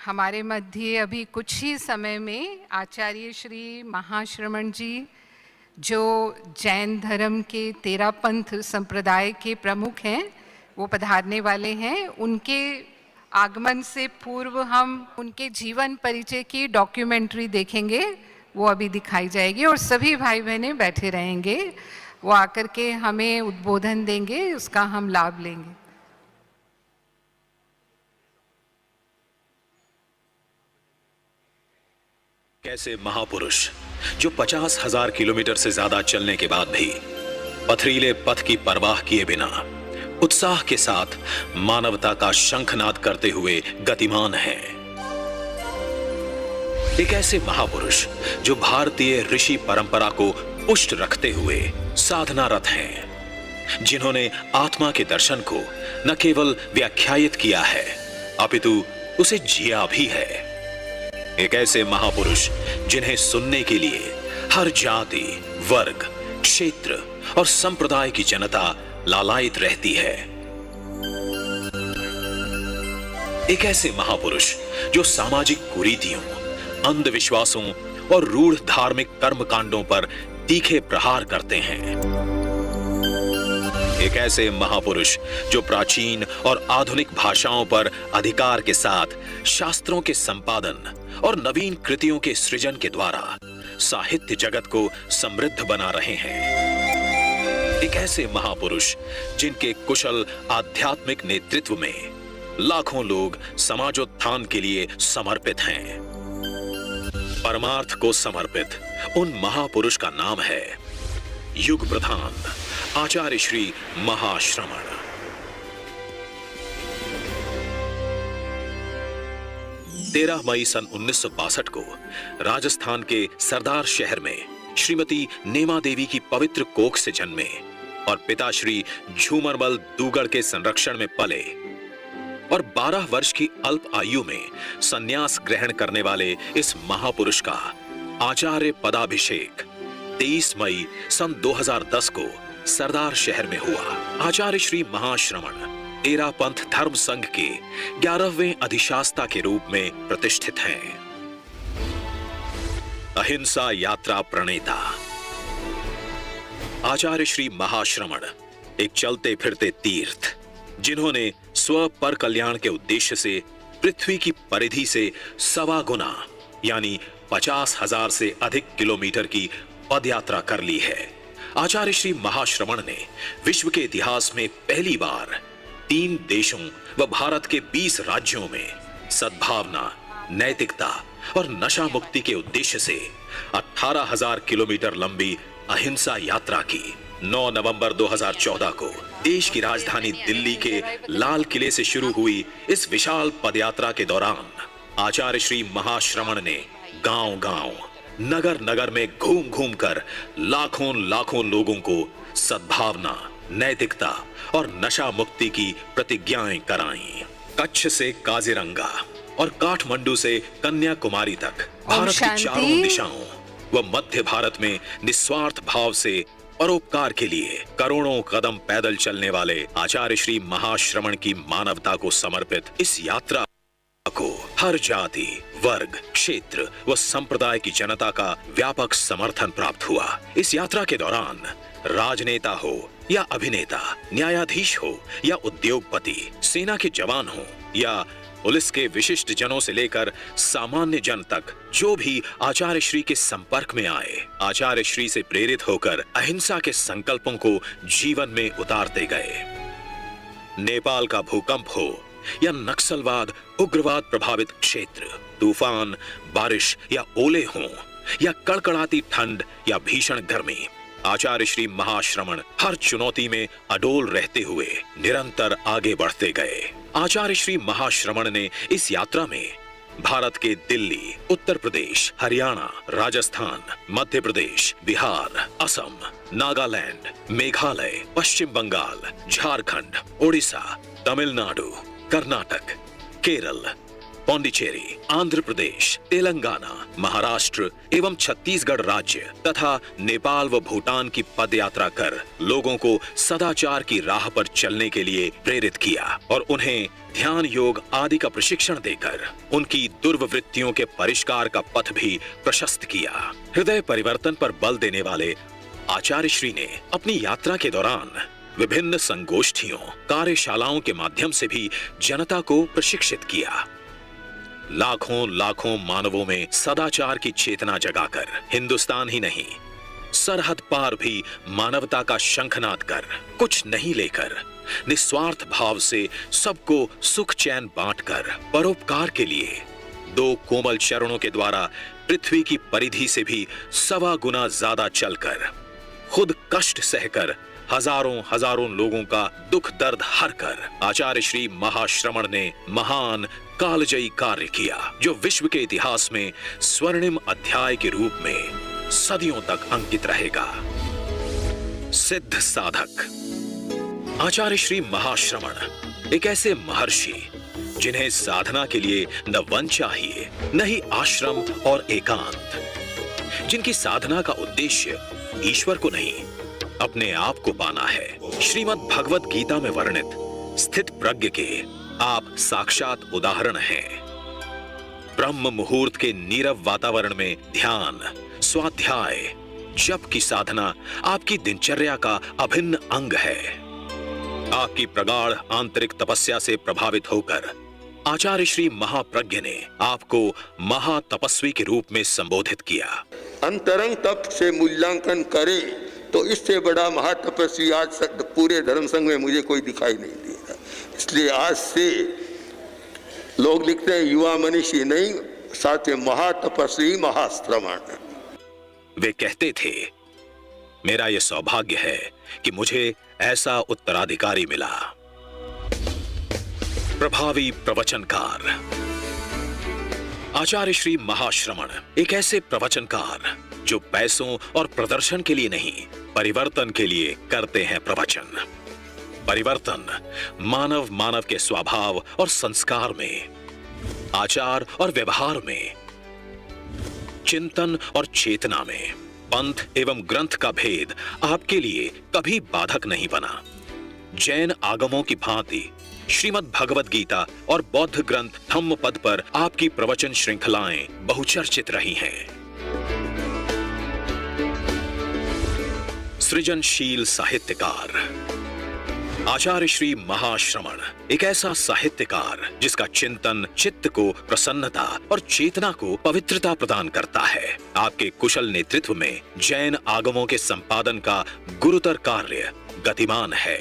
हमारे मध्य अभी कुछ ही समय में आचार्य श्री महाश्रमण जी, जो जैन धर्म के तेरापंथ संप्रदाय के प्रमुख हैं, वो पधारने वाले हैं। उनके आगमन से पूर्व हम उनके जीवन परिचय की डॉक्यूमेंट्री देखेंगे, वो अभी दिखाई जाएगी और सभी भाई बहनें बैठे रहेंगे। वो आकर के हमें उद्बोधन देंगे, उसका हम लाभ लेंगे। कैसे महापुरुष जो 50,000 किलोमीटर से ज्यादा चलने के बाद भी पथरीले पथ की परवाह किए बिना उत्साह के साथ मानवता का शंखनाद करते हुए गतिमान हैं। एक ऐसे महापुरुष जो भारतीय ऋषि परंपरा को पुष्ट रखते हुए साधनारत हैं, जिन्होंने आत्मा के दर्शन को न केवल व्याख्यायित किया है अपितु उसे जिया भी है। एक ऐसे महापुरुष जिन्हें सुनने के लिए हर जाति, वर्ग, क्षेत्र और संप्रदाय की जनता लालायित रहती है। एक ऐसे महापुरुष जो सामाजिक कुरीतियों, अंधविश्वासों और रूढ़ धार्मिक कर्मकांडों पर तीखे प्रहार करते हैं। एक ऐसे महापुरुष जो प्राचीन और आधुनिक भाषाओं पर अधिकार के साथ शास्त्रों के संपादन और नवीन कृतियों के सृजन के द्वारा साहित्य जगत को समृद्ध बना रहे हैं। एक ऐसे महापुरुष जिनके कुशल आध्यात्मिक नेतृत्व में लाखों लोग समाजोत्थान के लिए समर्पित हैं। परमार्थ को समर्पित उन महापुरुष का नाम है युग प्रधान आचार्य श्री महाश्रमण। 13 मई सन 1962 को राजस्थान के सरदार शहर में श्रीमती नेमा देवी की पवित्र कोख से जन्मे और पिता श्री झूमरमल दूगड़ के संरक्षण में पले और 12 वर्ष की अल्प आयु में संन्यास ग्रहण करने वाले इस महापुरुष का आचार्य पदाभिषेक 23 मई सन 2010 को सरदार शहर में हुआ। आचार्य श्री महाश्रमण तेरापंथ धर्म संघ के 11वें अधिशास्ता के रूप में प्रतिष्ठित हैं। अहिंसा यात्रा प्रणेता आचार्य श्री महाश्रमण एक चलते फिरते तीर्थ, जिन्होंने स्व पर कल्याण के उद्देश्य से पृथ्वी की परिधि से 1.25 गुना यानी 50,000 से अधिक किलोमीटर की पदयात्रा कर ली है। आचार्य श्री महाश्रमण ने विश्व के इतिहास में पहली बार 3 देशों व भारत के 20 राज्यों में सद्भावना, नैतिकता और नशा मुक्ति के उद्देश्य से 18,000 किलोमीटर लंबी अहिंसा यात्रा की। 9 नवंबर 2014 को देश की राजधानी दिल्ली के लाल किले से शुरू हुई इस विशाल पदयात्रा के दौरान आचार्य श्री महाश्रमण ने गांव-गांव, नगर-नगर में घूम-घूम कर लाखों लोगों को सद्भावना, नैतिकता और नशा मुक्ति की प्रतिज्ञाएं कराईं। कच्छ से काजीरंगा और काठमांडू से कन्याकुमारी तक भारत की चारों दिशाओं व मध्य भारत में निस्वार्थ भाव से परोपकार के लिए करोड़ों कदम पैदल चलने वाले आचार्य श्री महाश्रमण की मानवता को समर्पित इस यात्रा को हर जाति, वर्ग, क्षेत्र व संप्रदाय की जनता का व्यापक समर्थन प्राप्त हुआ। इस यात्रा के दौरान राजनेता हो या अभिनेता, न्यायाधीश हो या उद्योगपति, सेना के जवान हो या पुलिस के विशिष्ट जनों से लेकर सामान्य जन तक जो भी आचार्य श्री के संपर्क में आए, आचार्य श्री से प्रेरित होकर अहिंसा के संकल्पों को जीवन में उतारते गए। नेपाल का भूकंप हो या नक्सलवाद, उग्रवाद प्रभावित क्षेत्र, तूफान, बारिश या ओले हों या कड़कड़ाती ठंड या भीषण गर्मी, आचार्य श्री महाश्रमण हर चुनौती में अडोल रहते हुए निरंतर आगे बढ़ते गए। आचार्य श्री महाश्रमण ने इस यात्रा में भारत के दिल्ली, उत्तर प्रदेश, हरियाणा, राजस्थान, मध्य प्रदेश, बिहार, असम, नागालैंड, मेघालय, पश्चिम बंगाल, झारखंड, ओडिशा, तमिलनाडु, कर्नाटक, केरल, पौंडीचेरी, आंध्र प्रदेश, तेलंगाना, महाराष्ट्र एवं छत्तीसगढ़ राज्य तथा नेपाल व भूटान की पदयात्रा कर लोगों को सदाचार की राह पर चलने के लिए प्रेरित किया और उन्हें ध्यान योग आदि का प्रशिक्षण देकर उनकी दुर्वृत्तियों के परिष्कार का पथ भी प्रशस्त किया। हृदय परिवर्तन पर बल देने वाले आचार्य श्री ने अपनी यात्रा के दौरान विभिन्न संगोष्ठियों, कार्यशालाओं के माध्यम से भी जनता को प्रशिक्षित किया। लाखों लाखों मानवों में सदाचार की चेतना जगाकर हिंदुस्तान ही नहीं, सरहद पार भी मानवता का शंखनाद कर, कुछ नहीं लेकर, निस्वार्थ भाव से सबको सुख चैन बांटकर परोपकार के लिए 2 कोमल चरणों के द्वारा पृथ्वी की परिधि से भी 1.25 गुना ज्यादा चलकर, खुद कष्ट सहकर हजारों हजारों लोगों का दुख दर्द हर कर आचार्य श्री महाश्रमण ने महान कालजयी कार्य किया, जो विश्व के इतिहास में स्वर्णिम अध्याय के रूप में सदियों तक अंकित रहेगा। सिद्ध साधक आचार्य श्री महाश्रमण एक ऐसे महर्षि जिन्हें साधना के लिए न वन चाहिए, न ही आश्रम और एकांत, जिनकी साधना का उद्देश्य ईश्वर को नहीं, अपने आप को पाना है। श्रीमद् भगवत गीता में वर्णित स्थित प्रज्ञ के आप साक्षात उदाहरण हैं। ब्रह्म मुहूर्त के नीरव वातावरण में ध्यान, स्वाध्याय, जप की साधना आपकी दिनचर्या का अभिन्न अंग है। आपकी प्रगाढ़ आंतरिक तपस्या से प्रभावित होकर आचार्य श्री महाप्रज्ञ ने आपको महातपस्वी के रूप में संबोधित किया। अंतरंग तप से मूल्यांकन करे तो इससे बड़ा महातपस्वी आज पूरे धर्म संघ में मुझे कोई दिखाई नहीं देगा। इसलिए आज से लोग लिखते हैं युवा मनीषी नहीं, साथ में महातपस्वी महाश्रमण। वे कहते थे, मेरा यह सौभाग्य है कि मुझे ऐसा उत्तराधिकारी मिला। प्रभावी प्रवचनकार आचार्य श्री महाश्रमण एक ऐसे प्रवचनकार जो पैसों और प्रदर्शन के लिए नहीं, परिवर्तन के लिए करते हैं प्रवचन। परिवर्तन मानव के स्वभाव और संस्कार में, आचार और व्यवहार में, चिंतन और चेतना में, पंथ एवं ग्रंथ का भेद आपके लिए कभी बाधक नहीं बना। जैन आगमों की भांति श्रीमद् भगवत गीता और बौद्ध ग्रंथ धम्मपद पर आपकी प्रवचन श्रृंखलाएं बहुचर्चित रही हैं। सृजनशील साहित्यकार आचार्य श्री महाश्रमण एक ऐसा साहित्यकार जिसका चिंतन चित्त को प्रसन्नता और चेतना को पवित्रता प्रदान करता है। आपके कुशल नेतृत्व में जैन आगमों के संपादन का गुरुतर कार्य गतिमान है।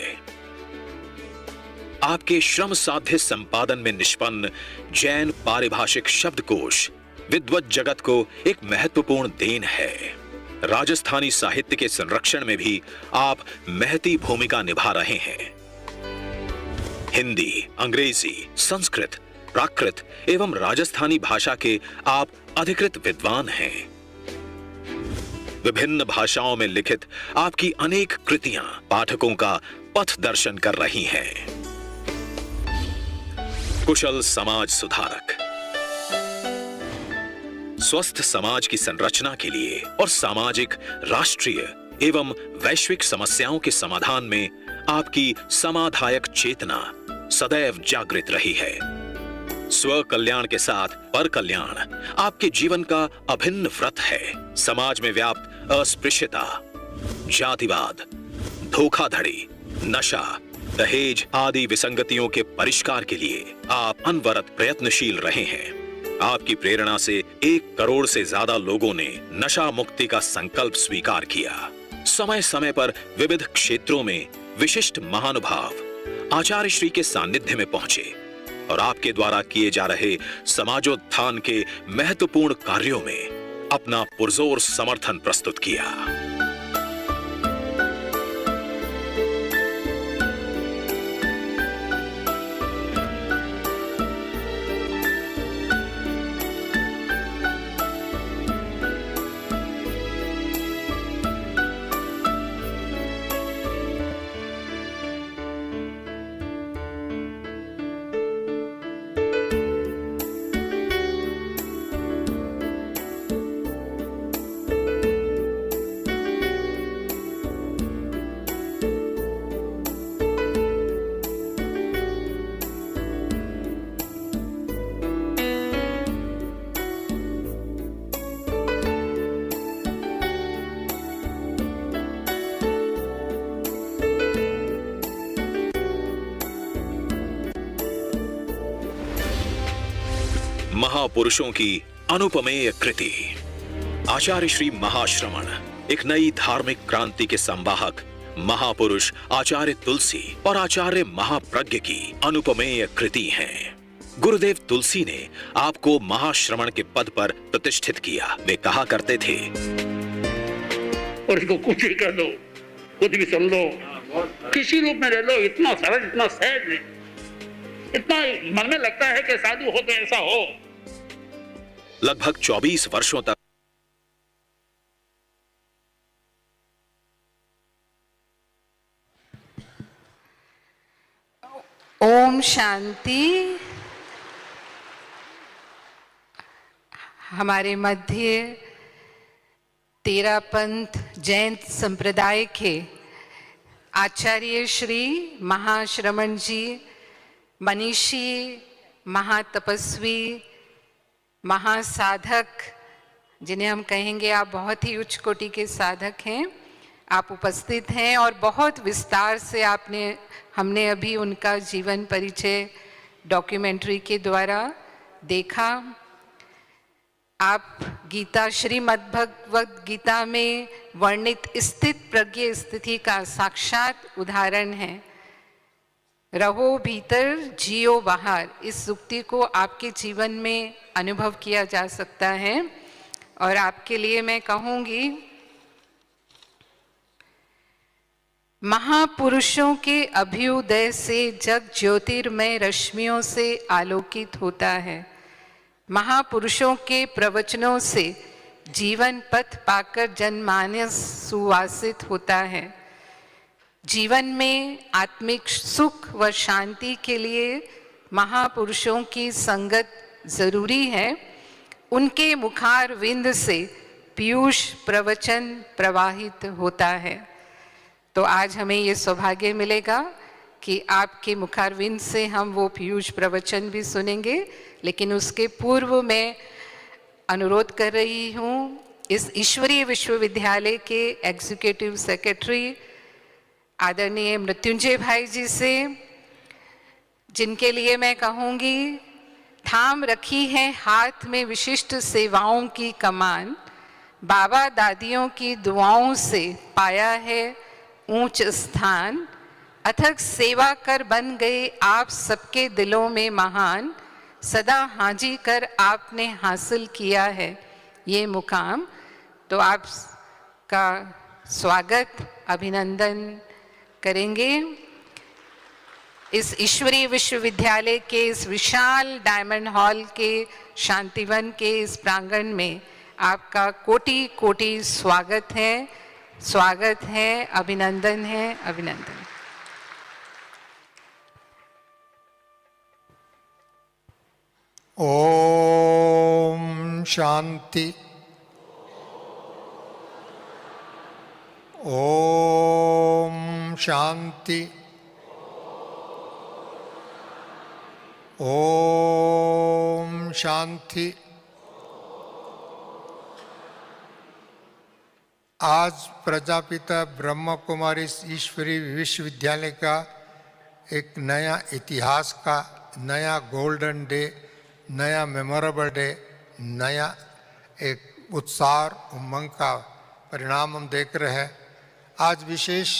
आपके श्रम साध्य संपादन में निष्पन्न जैन पारिभाषिक शब्दकोश विद्वत जगत को एक महत्वपूर्ण देन है। राजस्थानी साहित्य के संरक्षण में भी आप महती भूमिका निभा रहे हैं। हिंदी, अंग्रेजी, संस्कृत, प्राकृत एवं राजस्थानी भाषा के आप अधिकृत विद्वान हैं। विभिन्न भाषाओं में लिखित आपकी अनेक कृतियां पाठकों का पथ दर्शन कर रही हैं। कुशल समाज सुधारक स्वस्थ समाज की संरचना के लिए और सामाजिक, राष्ट्रीय एवं वैश्विक समस्याओं के समाधान में आपकी समाधायक चेतना सदैव जागृत रही है। स्व कल्याण के साथ पर कल्याण आपके जीवन का अभिन्न व्रत है। समाज में व्याप्त अस्पृश्यता, जातिवाद, धोखाधड़ी, नशा, दहेज आदि विसंगतियों के परिष्कार के लिए आप अनवरत प्रयत्नशील रहे हैं। आपकी प्रेरणा से 1 करोड़ से ज्यादा लोगों ने नशा मुक्ति का संकल्प स्वीकार किया। समय समय पर विविध क्षेत्रों में विशिष्ट महानुभाव आचार्य श्री के सानिध्य में पहुंचे और आपके द्वारा किए जा रहे समाजोत्थान के महत्वपूर्ण कार्यों में अपना पुरजोर समर्थन प्रस्तुत किया। महापुरुषों की अनुपमेय कृति। आचार्य श्री महाश्रमण एक नई धार्मिक क्रांति के संवाहक महापुरुष आचार्य तुलसी और आचार्य महाप्रज्ञ की अनुपमेय कृति हैं। गुरुदेव तुलसी ने आपको महाश्रमण के पद पर प्रतिष्ठित किया। वे कहा करते थे, और इसको कुछ ही कर दो, कुछ भी सुन लो, किसी रूप में रह लो, इतना सरल, इतना सहज, इतना मन में लगता है कि साधु हो तो ऐसा हो। लगभग 24 वर्षों तक ओम शांति। हमारे मध्य तेरा पंथ जैन संप्रदाय के आचार्य श्री महाश्रमण जी, मनीषी, महातपस्वी, महासाधक, जिन्हें हम कहेंगे आप बहुत ही उच्च कोटि के साधक हैं, आप उपस्थित हैं और बहुत विस्तार से हमने अभी उनका जीवन परिचय डॉक्यूमेंट्री के द्वारा देखा। आप गीता, श्रीमद् भगवद गीता में वर्णित स्थित प्रज्ञ स्थिति का साक्षात उदाहरण है। रहो भीतर, जियो बाहर, इस उक्ति को आपके जीवन में अनुभव किया जा सकता है। और आपके लिए मैं कहूँगी, महापुरुषों के अभ्युदय से जग ज्योतिर्मय रश्मियों से आलोकित होता है। महापुरुषों के प्रवचनों से जीवन पथ पाकर जनमानस सुवासित होता है। जीवन में आत्मिक सुख व शांति के लिए महापुरुषों की संगत जरूरी है। उनके मुखार विंद से पीयूष प्रवचन प्रवाहित होता है। तो आज हमें ये सौभाग्य मिलेगा कि आपके मुखारविंद से हम वो पीयूष प्रवचन भी सुनेंगे। लेकिन उसके पूर्व मैं अनुरोध कर रही हूँ इस ईश्वरीय विश्वविद्यालय के एग्जीक्यूटिव सेक्रेटरी आदरणीय मृत्युंजय भाई जी से, जिनके लिए मैं कहूँगी, थाम रखी है हाथ में विशिष्ट सेवाओं की कमान, बाबा दादियों की दुआओं से पाया है ऊंच स्थान, अथक सेवा कर बन गए आप सबके दिलों में महान, सदा हाजी कर आपने हासिल किया है ये मुकाम। तो आपका स्वागत, अभिनंदन करेंगे। इस ईश्वरीय विश्वविद्यालय के इस विशाल डायमंड हॉल के शांतिवन के इस प्रांगण में आपका कोटि कोटि स्वागत है, स्वागत है, अभिनंदन है, अभिनंदन। ओम शांति। ओम शांति। ओम शांति। आज प्रजापिता ब्रह्म कुमारी ईश्वरीय विश्वविद्यालय का एक नया इतिहास का नया गोल्डन डे, नया मेमोरेबल डे, नया एक उत्साह उमंग का परिणाम हम देख रहे हैं। आज विशेष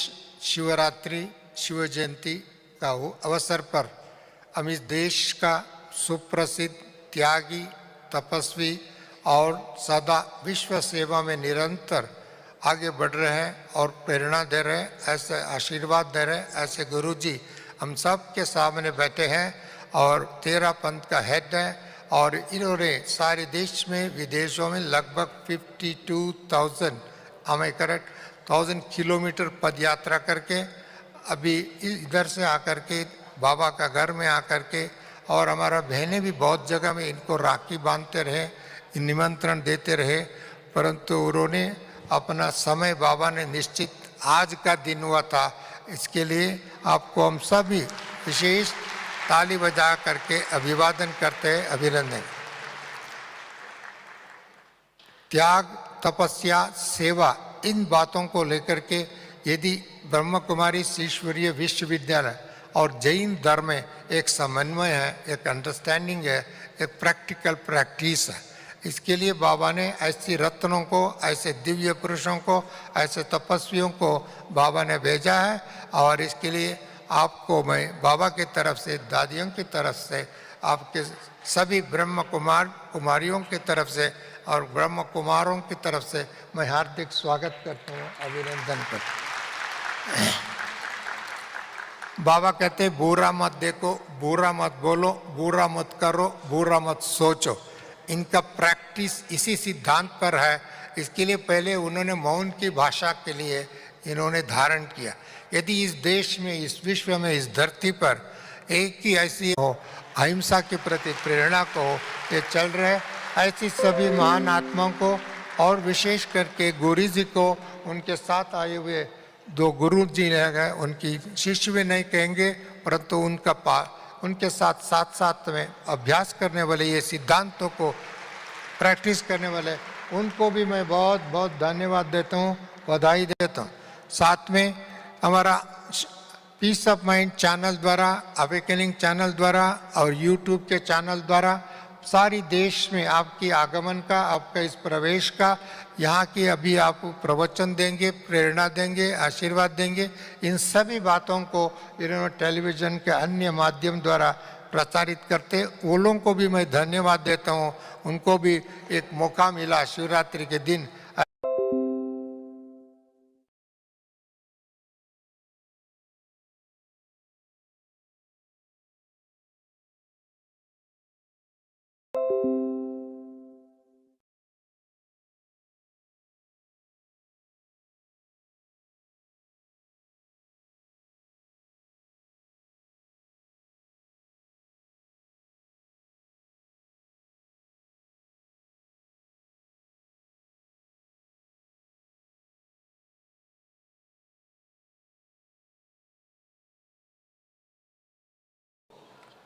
शिवरात्रि, शिव जयंती का अवसर पर हम इस देश का सुप्रसिद्ध त्यागी, तपस्वी और सदा विश्व सेवा में निरंतर आगे बढ़ रहे हैं और प्रेरणा दे रहे हैं, ऐसे आशीर्वाद दे रहे हैं, ऐसे गुरुजी हम सब के सामने बैठे हैं और तेरा पंथ का हेड है। और इन्होंने सारे देश में, विदेशों में लगभग 52,000 हमें करेक्ट 1000 किलोमीटर पद यात्रा करके अभी इधर से आकर के बाबा का घर में आकर के, और हमारा बहनें भी बहुत जगह में इनको राखी बांधते रहे, निमंत्रण देते रहे, परंतु उन्होंने अपना समय बाबा ने निश्चित आज का दिन हुआ था। इसके लिए आपको हम सभी विशेष ताली बजा करके अभिवादन करते हैं, अभिनंदन। त्याग, तपस्या, सेवा, इन बातों को लेकर के यदि ब्रह्म कुमारी ईश्वरीय विश्वविद्यालय और जैन धर्म में एक समन्वय है, एक अंडरस्टैंडिंग है, एक प्रैक्टिकल प्रैक्टिस है। इसके लिए बाबा ने ऐसी रत्नों को, ऐसे दिव्य पुरुषों को, ऐसे तपस्वियों को बाबा ने भेजा है। और इसके लिए आपको मैं बाबा की तरफ से, दादियों की तरफ से, आपके सभी ब्रह्म कुमारियों की तरफ से और ब्रह्म कुमारों की तरफ से मैं हार्दिक स्वागत करता हूँ, अभिनंदन करता हूँ। बाबा कहते बुरा मत देखो, बुरा मत बोलो, बुरा मत करो, बुरा मत सोचो। इनका प्रैक्टिस इसी सिद्धांत पर है। इसके लिए पहले उन्होंने मौन की भाषा के लिए इन्होंने धारण किया। यदि इस देश में, इस विश्व में, इस धरती पर एक ही ऐसी हो, अहिंसा के प्रति प्रेरणा को ये चल रहे, ऐसी सभी महान आत्माओं को और विशेष करके गुरु जी को, उनके साथ आए हुए दो गुरु जी हैं, उनकी शिष्य भी नहीं कहेंगे, परंतु उनके साथ साथ में अभ्यास करने वाले, ये सिद्धांतों को प्रैक्टिस करने वाले, उनको भी मैं बहुत बहुत धन्यवाद देता हूँ, बधाई देता हूँ। साथ में हमारा पीस ऑफ माइंड चैनल द्वारा, अवेकनिंग चैनल द्वारा और यूट्यूब के चैनल द्वारा सारी देश में आपकी आगमन का, आपका इस प्रवेश का, यहाँ की अभी आप प्रवचन देंगे, प्रेरणा देंगे, आशीर्वाद देंगे, इन सभी बातों को इन्होंने टेलीविज़न के अन्य माध्यम द्वारा प्रचारित करते, वो लोगों को भी मैं धन्यवाद देता हूँ। उनको भी एक मौका मिला शिवरात्रि के दिन।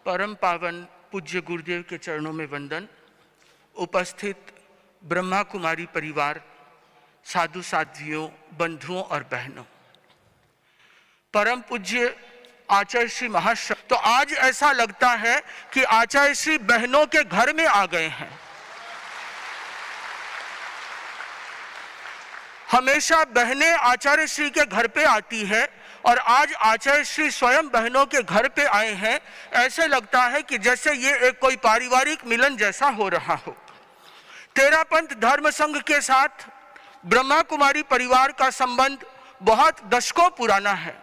परम पावन पूज्य गुरुदेव के चरणों में वंदन। उपस्थित ब्रह्मा कुमारी परिवार, साधु साध्वियों, बंधुओं और बहनों, परम पूज्य आचार्य श्री महाश्रम, तो आज ऐसा लगता है कि आचार्य श्री बहनों के घर में आ गए हैं। हमेशा बहनें आचार्य श्री के घर पे आती है और आज आचार्य श्री स्वयं बहनों के घर पे आए हैं। ऐसे लगता है कि जैसे ये एक कोई पारिवारिक मिलन जैसा हो रहा हो। तेरापंथ धर्म संघ के साथ ब्रह्मा कुमारी परिवार का संबंध बहुत दशकों पुराना है।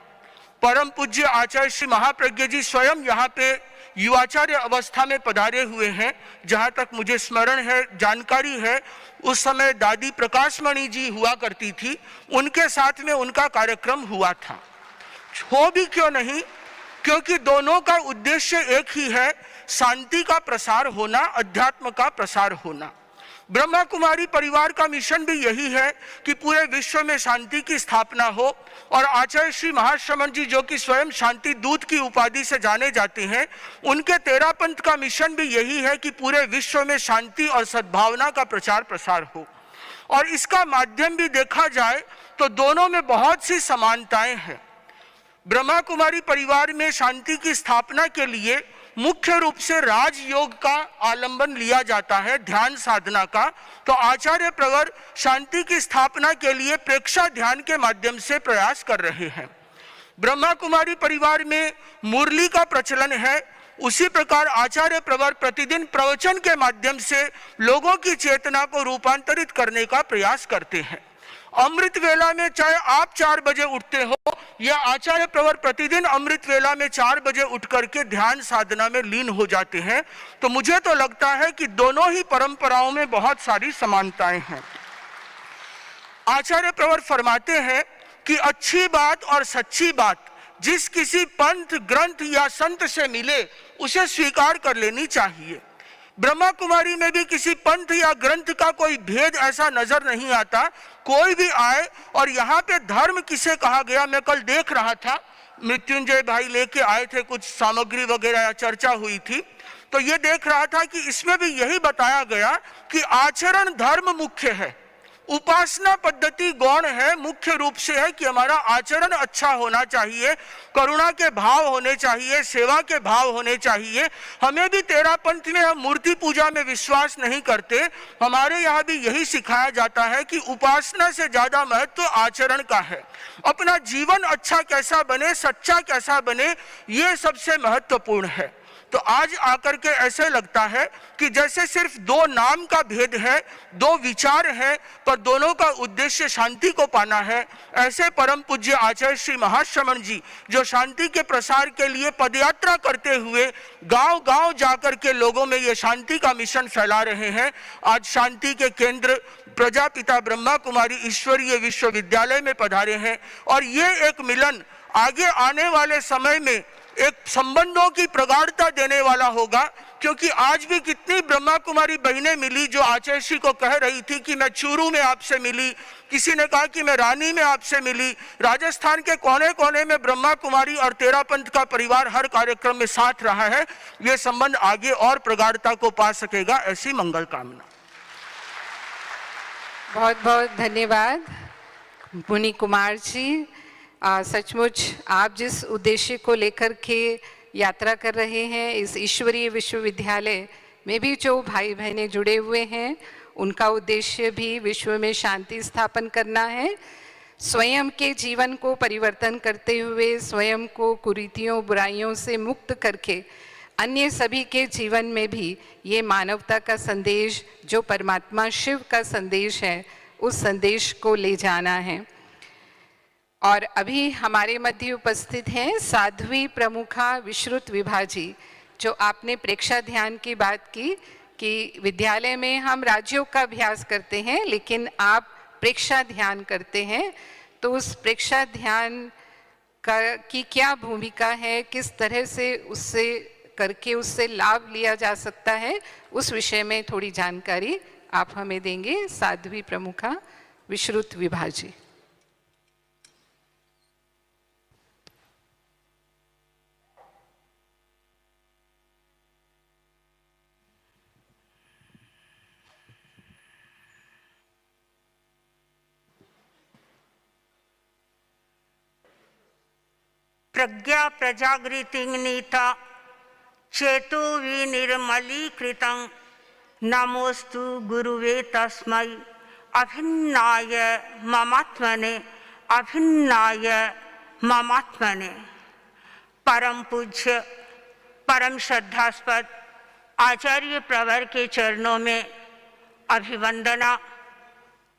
परम पूज्य आचार्य श्री महाप्रज्ञ जी स्वयं यहाँ पे युवाचार्य अवस्था में पधारे हुए हैं। जहाँ तक मुझे स्मरण है, जानकारी है, उस समय दादी प्रकाशमणि जी हुआ करती थी, उनके साथ में उनका कार्यक्रम हुआ था। हो भी क्यों नहीं, क्योंकि दोनों का उद्देश्य एक ही है, शांति का प्रसार होना, अध्यात्म का प्रसार होना। ब्रह्मा कुमारी परिवार का मिशन भी यही है कि पूरे विश्व में शांति की स्थापना हो। और आचार्य श्री महाश्रमण जी, जो कि स्वयं शांति दूत की उपाधि से जाने जाते हैं, उनके तेरापंथ का मिशन भी यही है कि पूरे विश्व में शांति और सद्भावना का प्रचार प्रसार हो। और इसका माध्यम भी देखा जाए तो दोनों में बहुत सी समानताएं हैं। ब्रह्मा कुमारी परिवार में शांति की स्थापना के लिए मुख्य रूप से राजयोग का आलंबन लिया जाता है, ध्यान साधना का। तो आचार्य प्रवर शांति की स्थापना के लिए प्रेक्षा ध्यान के माध्यम से प्रयास कर रहे हैं। ब्रह्मा कुमारी परिवार में मुरली का प्रचलन है। उसी प्रकार आचार्य प्रवर प्रतिदिन प्रवचन के माध्यम से लोगों की चेतना को रूपांतरित करने का प्रयास करते हैं। अमृत वेला में चाहे आप 4 बजे उठते हो या आचार्य प्रवर प्रतिदिन अमृत वेला में 4 बजे उठ करके ध्यान साधना में लीन हो जाते हैं, तो मुझे तो लगता है कि दोनों ही परंपराओं में बहुत सारी समानताएं हैं। आचार्य प्रवर फरमाते हैं कि अच्छी बात और सच्ची बात जिस किसी पंथ, ग्रंथ या संत से मिले उसे स्वीकार कर लेनी चाहिए। ब्रह्मा कुमारी में भी किसी पंथ या ग्रंथ का कोई भेद ऐसा नजर नहीं आता। कोई भी आए और यहाँ पे धर्म किसे कहा गया, मैं कल देख रहा था, मृत्युंजय भाई लेके आए थे कुछ सामग्री वगैरह, चर्चा हुई थी, तो ये देख रहा था कि इसमें भी यही बताया गया कि आचरण धर्म मुख्य है। उपासना पद्धति गौण है, मुख्य रूप से है कि हमारा आचरण अच्छा होना चाहिए, करुणा के भाव होने चाहिए, सेवा के भाव होने चाहिए। हमें भी तेरा पंथ में हम मूर्ति पूजा में विश्वास नहीं करते, हमारे यहाँ भी यही सिखाया जाता है कि उपासना से ज्यादा महत्व आचरण का है। अपना जीवन अच्छा कैसा बने, सच्चा कैसा बने, ये सबसे महत्वपूर्ण है। तो आज आकर के ऐसे लगता है कि जैसे सिर्फ दो नाम का भेद है, दो विचार है, पर दोनों का उद्देश्य शांति को पाना है। ऐसे परम पूज्य आचार्य श्री महाश्रमण जी जो शांति के प्रसार के लिए पदयात्रा करते हुए गांव-गांव जाकर के लोगों में ये शांति का मिशन फैला रहे हैं। आज शांति के केंद्र प्रजापिता ब्रह्मा कुमारी ईश्वरीय विश्वविद्यालय में पधारे हैं और ये एक मिलन आगे आने वाले समय में एक संबंधों की प्रगाढ़ता देने वाला होगा, क्योंकि आज भी कितनी ब्रह्मा कुमारी बहनें मिली जो आचार्य श्री को कह रही थी कि मैं चूरू में आपसे मिली, किसी ने कहा कि मैं रानी में आपसे मिली। राजस्थान के कोने कोने में ब्रह्मा कुमारी और तेरा पंथ का परिवार हर कार्यक्रम में साथ रहा है। ये संबंध आगे और प्रगाढ़ता को पा सकेगा, ऐसी मंगल कामना। बहुत बहुत धन्यवाद मुनि कुमार जी। सचमुच आप जिस उद्देश्य को लेकर के यात्रा कर रहे हैं, इस ईश्वरीय विश्वविद्यालय में भी जो भाई बहनें जुड़े हुए हैं, उनका उद्देश्य भी विश्व में शांति स्थापन करना है। स्वयं के जीवन को परिवर्तन करते हुए स्वयं को कुरीतियों बुराइयों से मुक्त करके अन्य सभी के जीवन में भी ये मानवता का संदेश जो परमात्मा शिव का संदेश है, उस संदेश को ले जाना है। और अभी हमारे मध्य उपस्थित हैं साध्वी प्रमुखा विश्रुत विभा जी, जो आपने प्रेक्षा ध्यान की बात की कि विद्यालय में हम राज्यों का अभ्यास करते हैं लेकिन आप प्रेक्षा ध्यान करते हैं, तो उस प्रेक्षा ध्यान की क्या भूमिका है, किस तरह से उससे करके उससे लाभ लिया जा सकता है, उस विषय में थोड़ी जानकारी आप हमें देंगे। साध्वी प्रमुखा विश्रुत विभा जी। प्रज्ञा प्रजागृति नीता चेतो विनिर्मलीकृतं नमोस्तु गुरुवे तस्मै अभिन्नाय ममात्मने अभिन्नाय ममात्मने। परम पूज्य परम श्रद्धास्पद आचार्य प्रवर के चरणों में अभिवंदना।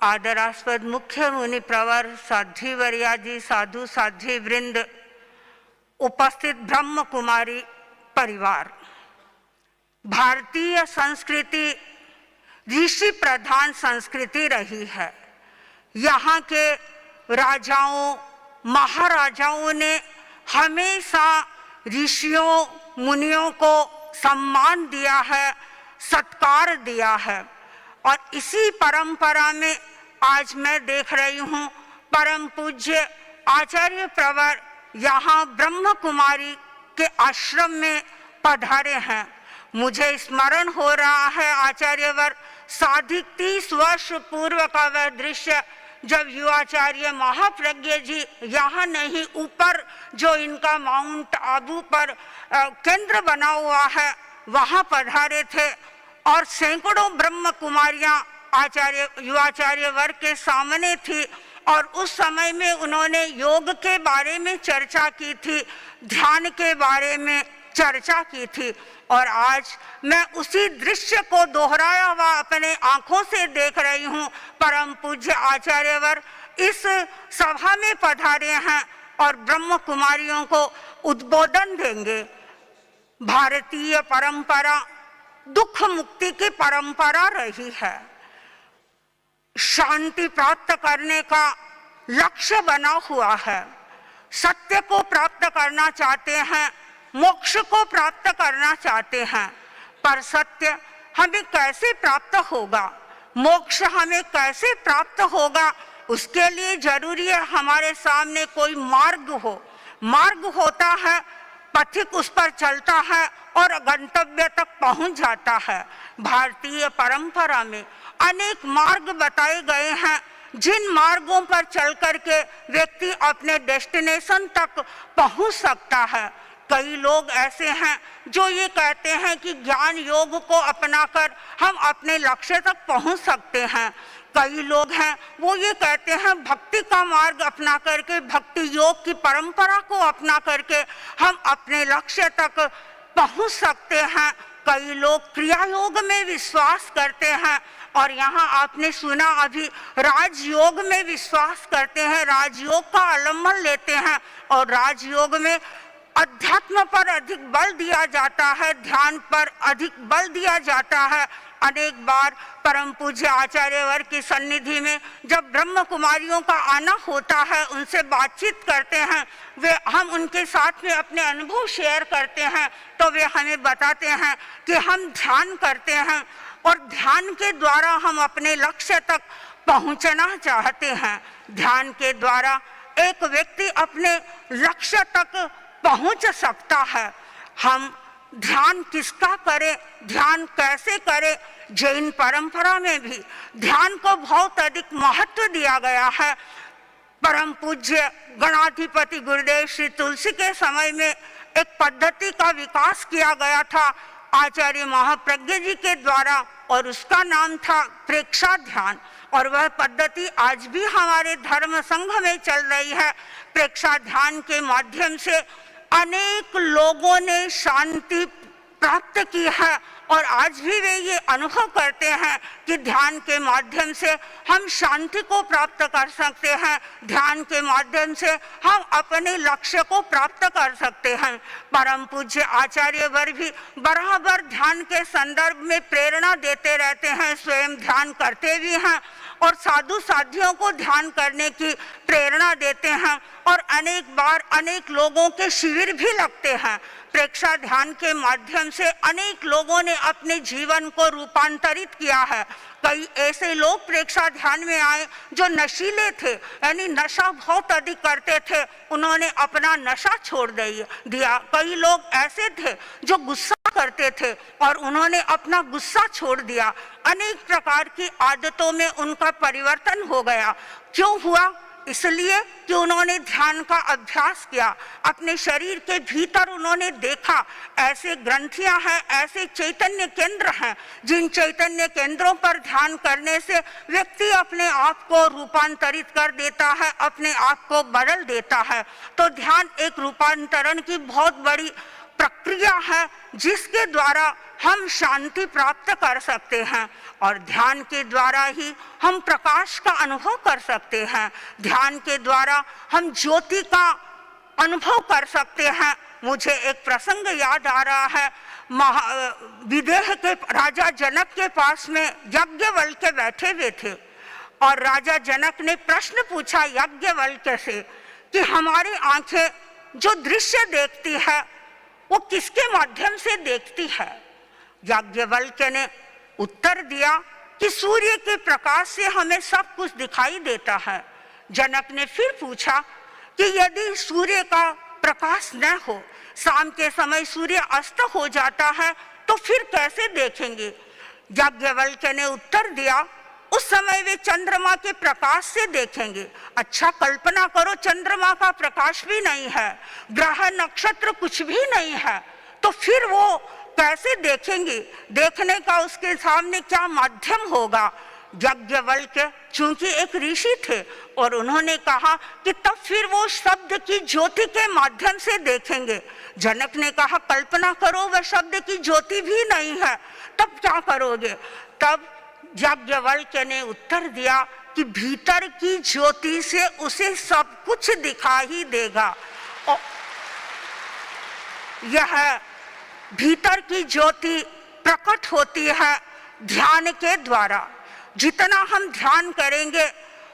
आदरास्पद मुख्य मुनि प्रवर साध्वी वर्या जी, साधु साध्वी वृंद, उपस्थित ब्रह्म कुमारी परिवार। भारतीय संस्कृति ऋषि प्रधान संस्कृति रही है। यहाँ के राजाओं महाराजाओं ने हमेशा ऋषियों मुनियों को सम्मान दिया है, सत्कार दिया है। और इसी परंपरा में आज मैं देख रही हूँ परम पूज्य आचार्य प्रवर यहाँ ब्रह्म कुमारी के आश्रम में पधारे हैं। मुझे स्मरण हो रहा है आचार्यवर साधिक 30 वर्ष पूर्व का वह दृश्य, जब युवाचार्य महाप्रज्ञ जी यहाँ नहीं ऊपर जो इनका माउंट आबू पर केंद्र बना हुआ है वहाँ पधारे थे और सैकड़ों ब्रह्म कुमारियाँ आचार्य युवाचार्य वर्ग के सामने थी। और उस समय में उन्होंने योग के बारे में चर्चा की थी, ध्यान के बारे में चर्चा की थी। और आज मैं उसी दृश्य को दोहराया हुआ अपने आंखों से देख रही हूँ। परम पूज्य आचार्यवर इस सभा में पधारे हैं और ब्रह्म कुमारियों को उद्बोधन देंगे। भारतीय परंपरा दुख मुक्ति की परंपरा रही है। शांति प्राप्त करने का लक्ष्य बना हुआ है। सत्य को प्राप्त करना चाहते हैं, मोक्ष को प्राप्त करना चाहते हैं, पर सत्य हमें कैसे प्राप्त होगा, मोक्ष हमें कैसे प्राप्त होगा, उसके लिए जरूरी है हमारे सामने कोई मार्ग हो। मार्ग होता है, पथिक उस पर चलता है और गंतव्य तक पहुंच जाता है। भारतीय परंपरा में अनेक मार्ग बताए गए हैं जिन मार्गों पर चल करके व्यक्ति अपने डेस्टिनेशन तक पहुंच सकता है। कई लोग ऐसे हैं जो ये कहते हैं कि ज्ञान योग को अपनाकर हम अपने लक्ष्य तक पहुंच सकते हैं। कई लोग हैं वो ये कहते हैं भक्ति का मार्ग अपना करके, भक्ति योग की परंपरा को अपना करके हम अपने लक्ष्य तक पहुंच सकते हैं। कई लोग क्रिया योग में विश्वास करते हैं और यहाँ आपने सुना अभी राजयोग में विश्वास करते हैं, राजयोग का अवलंबन लेते हैं और राजयोग में अध्यात्म पर अधिक बल दिया जाता है, ध्यान पर अधिक बल दिया जाता है। अनेक बार परम पूज्य आचार्य वर्ग की सन्निधि में जब ब्रह्म कुमारियों का आना होता है, उनसे बातचीत करते हैं, हम उनके साथ में अपने अनुभव शेयर करते हैं, तो वे हमें बताते हैं कि हम ध्यान करते हैं और ध्यान के द्वारा हम अपने लक्ष्य तक पहुंचना चाहते हैं। ध्यान के द्वारा एक व्यक्ति अपने लक्ष्य तक पहुंच सकता है। हम ध्यान किसका करें, ध्यान कैसे करें? जैन परंपरा में भी ध्यान को बहुत अधिक महत्व दिया गया है। परम पूज्य गणाधिपति गुरुदेव श्री तुलसी के समय में एक पद्धति का विकास किया गया था आचार्य महाप्रज्ञ जी के द्वारा और उसका नाम था प्रेक्षा ध्यान, और वह पद्धति आज भी हमारे धर्म संघ में चल रही है। प्रेक्षा ध्यान के माध्यम से अनेक लोगों ने शांति प्राप्त की है और आज भी वे ये अनुभव करते हैं कि ध्यान के माध्यम से हम शांति को प्राप्त कर सकते हैं, ध्यान के माध्यम से हम अपने लक्ष्य को प्राप्त कर सकते हैं। परम पूज्य आचार्य वर्ग भी बराबर ध्यान के संदर्भ में प्रेरणा देते रहते हैं, स्वयं ध्यान करते भी हैं और साधु साधियों को ध्यान करने की प्रेरणा देते हैं और अनेक बार अनेक लोगों के शिविर भी लगते हैं। प्रेक्षा ध्यान के माध्यम से अनेक लोगों ने अपने जीवन को रूपांतरित किया है। कई ऐसे लोग प्रेक्षा ध्यान में आए जो नशीले थे, यानी नशा बहुत अधिक करते थे, उन्होंने अपना नशा छोड़ दिया। कई लोग ऐसे थे जो गुस्सा करते थे और उन्होंने अपना गुस्सा छोड़ दिया। अनेक प्रकार की आदतों में उनका परिवर्तन हो गया। क्यों हुआ? इसलिए कि उन्होंने ध्यान का अभ्यास किया। अपने शरीर के भीतर उन्होंने देखा ऐसे ग्रंथियां हैं, ऐसे चैतन्य केंद्र हैं, जिन चैतन्य केंद्रों पर ध्यान करने से व्यक्ति अपने आप को रूपांतरित कर देता है, अपने आप को बदल देता है। तो ध्यान एक रूपांतरण की बहुत बड़ी प्रक्रिया है जिसके द्वारा हम शांति प्राप्त कर सकते हैं और ध्यान के द्वारा ही हम प्रकाश का अनुभव कर सकते हैं। ध्यान के द्वारा हम ज्योति का अनुभव कर सकते हैं। मुझे एक प्रसंग याद आ रहा है। विदेह के राजा जनक के पास में याज्ञवल्क्य बैठे हुए थे और राजा जनक ने प्रश्न पूछा याज्ञवल्क्य से कि हमारी आंखें जो दृश्य देखती है वो किसके माध्यम से देखती है? याज्ञवल्क्य ने उत्तर दिया कि सूर्य के प्रकाश से हमें सब कुछ दिखाई देता है। जनक ने फिर पूछा कि यदि सूर्य का प्रकाश न हो, शाम के समय सूर्य अस्त हो जाता है, तो फिर कैसे देखेंगे? याज्ञवल्क्य ने उत्तर दिया उस समय वे चंद्रमा के प्रकाश से देखेंगे। अच्छा, कल्पना करो चंद्रमा का प्रकाश भी नहीं है, ग्रह नक्षत्र कुछ भी नहीं है, तो फिर वो कैसे देखेंगे? देखने का उसके सामने क्या माध्यम होगा? याज्ञवल्क्य चूंकि एक ऋषि थे और उन्होंने कहा कि तब फिर वो शब्द की ज्योति के माध्यम से देखेंगे। जनक ने कहा कल्पना करो वह शब्द की ज्योति भी नहीं है, तब क्या करोगे? तब याज्ञवल्क्य ने उत्तर दिया कि भीतर की ज्योति से उसे सब कुछ दिखाई देगा। और यह भीतर की ज्योति प्रकट होती है ध्यान के द्वारा। जितना हम ध्यान करेंगे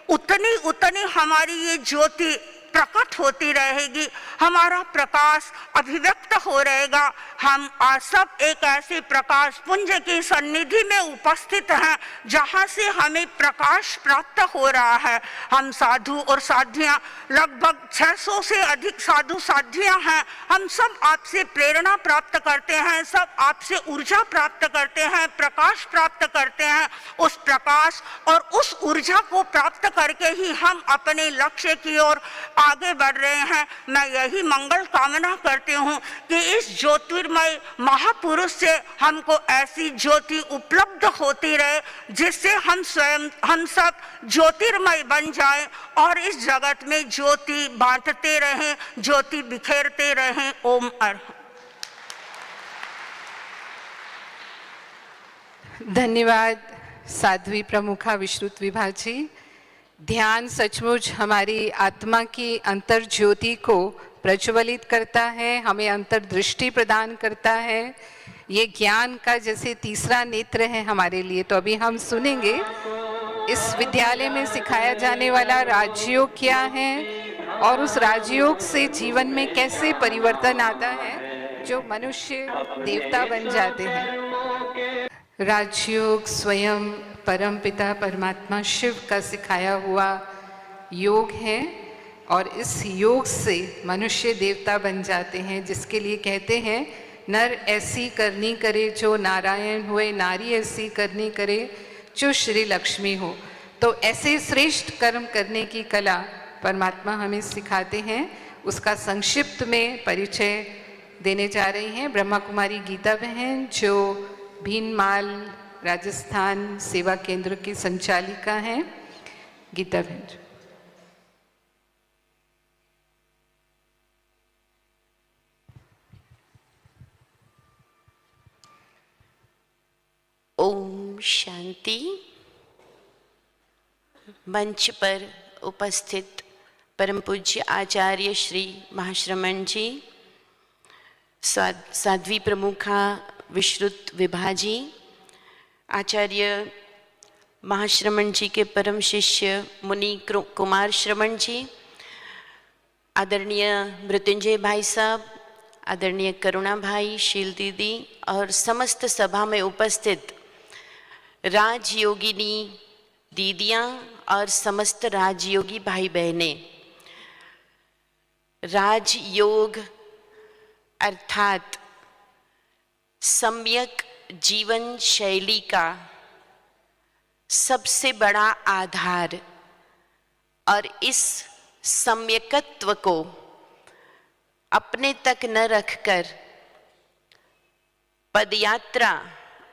उतनी हमारी ये ज्योति प्रकट होती रहेगी, हमारा प्रकाश अभिव्यक्त हो रहेगा। हम आज सब एक ऐसे प्रकाश पुंज की सन्निधि में उपस्थित हैं जहां से हमें प्रकाश प्राप्त हो रहा है। हम साधु और साध्वियां, लगभग 600 से अधिक साधु साध्वियां हैं। हम सब आपसे प्रेरणा प्राप्त करते हैं, सब आपसे ऊर्जा प्राप्त करते हैं, प्रकाश प्राप्त करते हैं। उस प्रकाश और उस ऊर्जा को प्राप्त करके ही हम अपने लक्ष्य की ओर आगे बढ़ रहे हैं। मैं यही मंगल कामना करती हूँ कि इस ज्योतिर्मय महापुरुष से हमको ऐसी ज्योति उपलब्ध होती रहे जिससे हम सब ज्योतिर्मय बन जाएं और इस जगत में ज्योति बांटते रहें, ज्योति बिखेरते रहें। ओम अर्हं। धन्यवाद साध्वी प्रमुखा विश्रुत विभा जी। ध्यान सचमुच हमारी आत्मा की अंतर ज्योति को प्रज्वलित करता है, हमें अंतर्दृष्टि प्रदान करता है। ये ज्ञान का जैसे तीसरा नेत्र है हमारे लिए। तो अभी हम सुनेंगे इस विद्यालय में सिखाया जाने वाला राजयोग क्या है और उस राजयोग से जीवन में कैसे परिवर्तन आता है जो मनुष्य देवता बन जाते हैं। राजयोग स्वयं परमपिता परमात्मा शिव का सिखाया हुआ योग है और इस योग से मनुष्य देवता बन जाते हैं, जिसके लिए कहते हैं नर ऐसी करनी करे जो नारायण हुए, नारी ऐसी करनी करे जो श्री लक्ष्मी हो। तो ऐसे श्रेष्ठ कर्म करने की कला परमात्मा हमें सिखाते हैं। उसका संक्षिप्त में परिचय देने जा रही हैं ब्रह्मा कुमारी गीता बहन, जो भीनमाल राजस्थान सेवा केंद्र की संचालिका हैं। गीता बहन। ओम शांति। मंच पर उपस्थित परम पूज्य आचार्य श्री महाश्रमण जी, साध्वी प्रमुखा विश्रुत विभा जी, आचार्य महाश्रमण जी के परम शिष्य मुनि कुमार श्रमण जी, आदरणीय मृत्युंजय भाई साहब, आदरणीय करुणा भाई, शील दीदी और समस्त सभा में उपस्थित राजयोगिनी दीदियाँ और समस्त राजयोगी भाई बहनें। राजयोग अर्थात सम्यक जीवन शैली का सबसे बड़ा आधार, और इस सम्यकत्व को अपने तक न रखकर पदयात्रा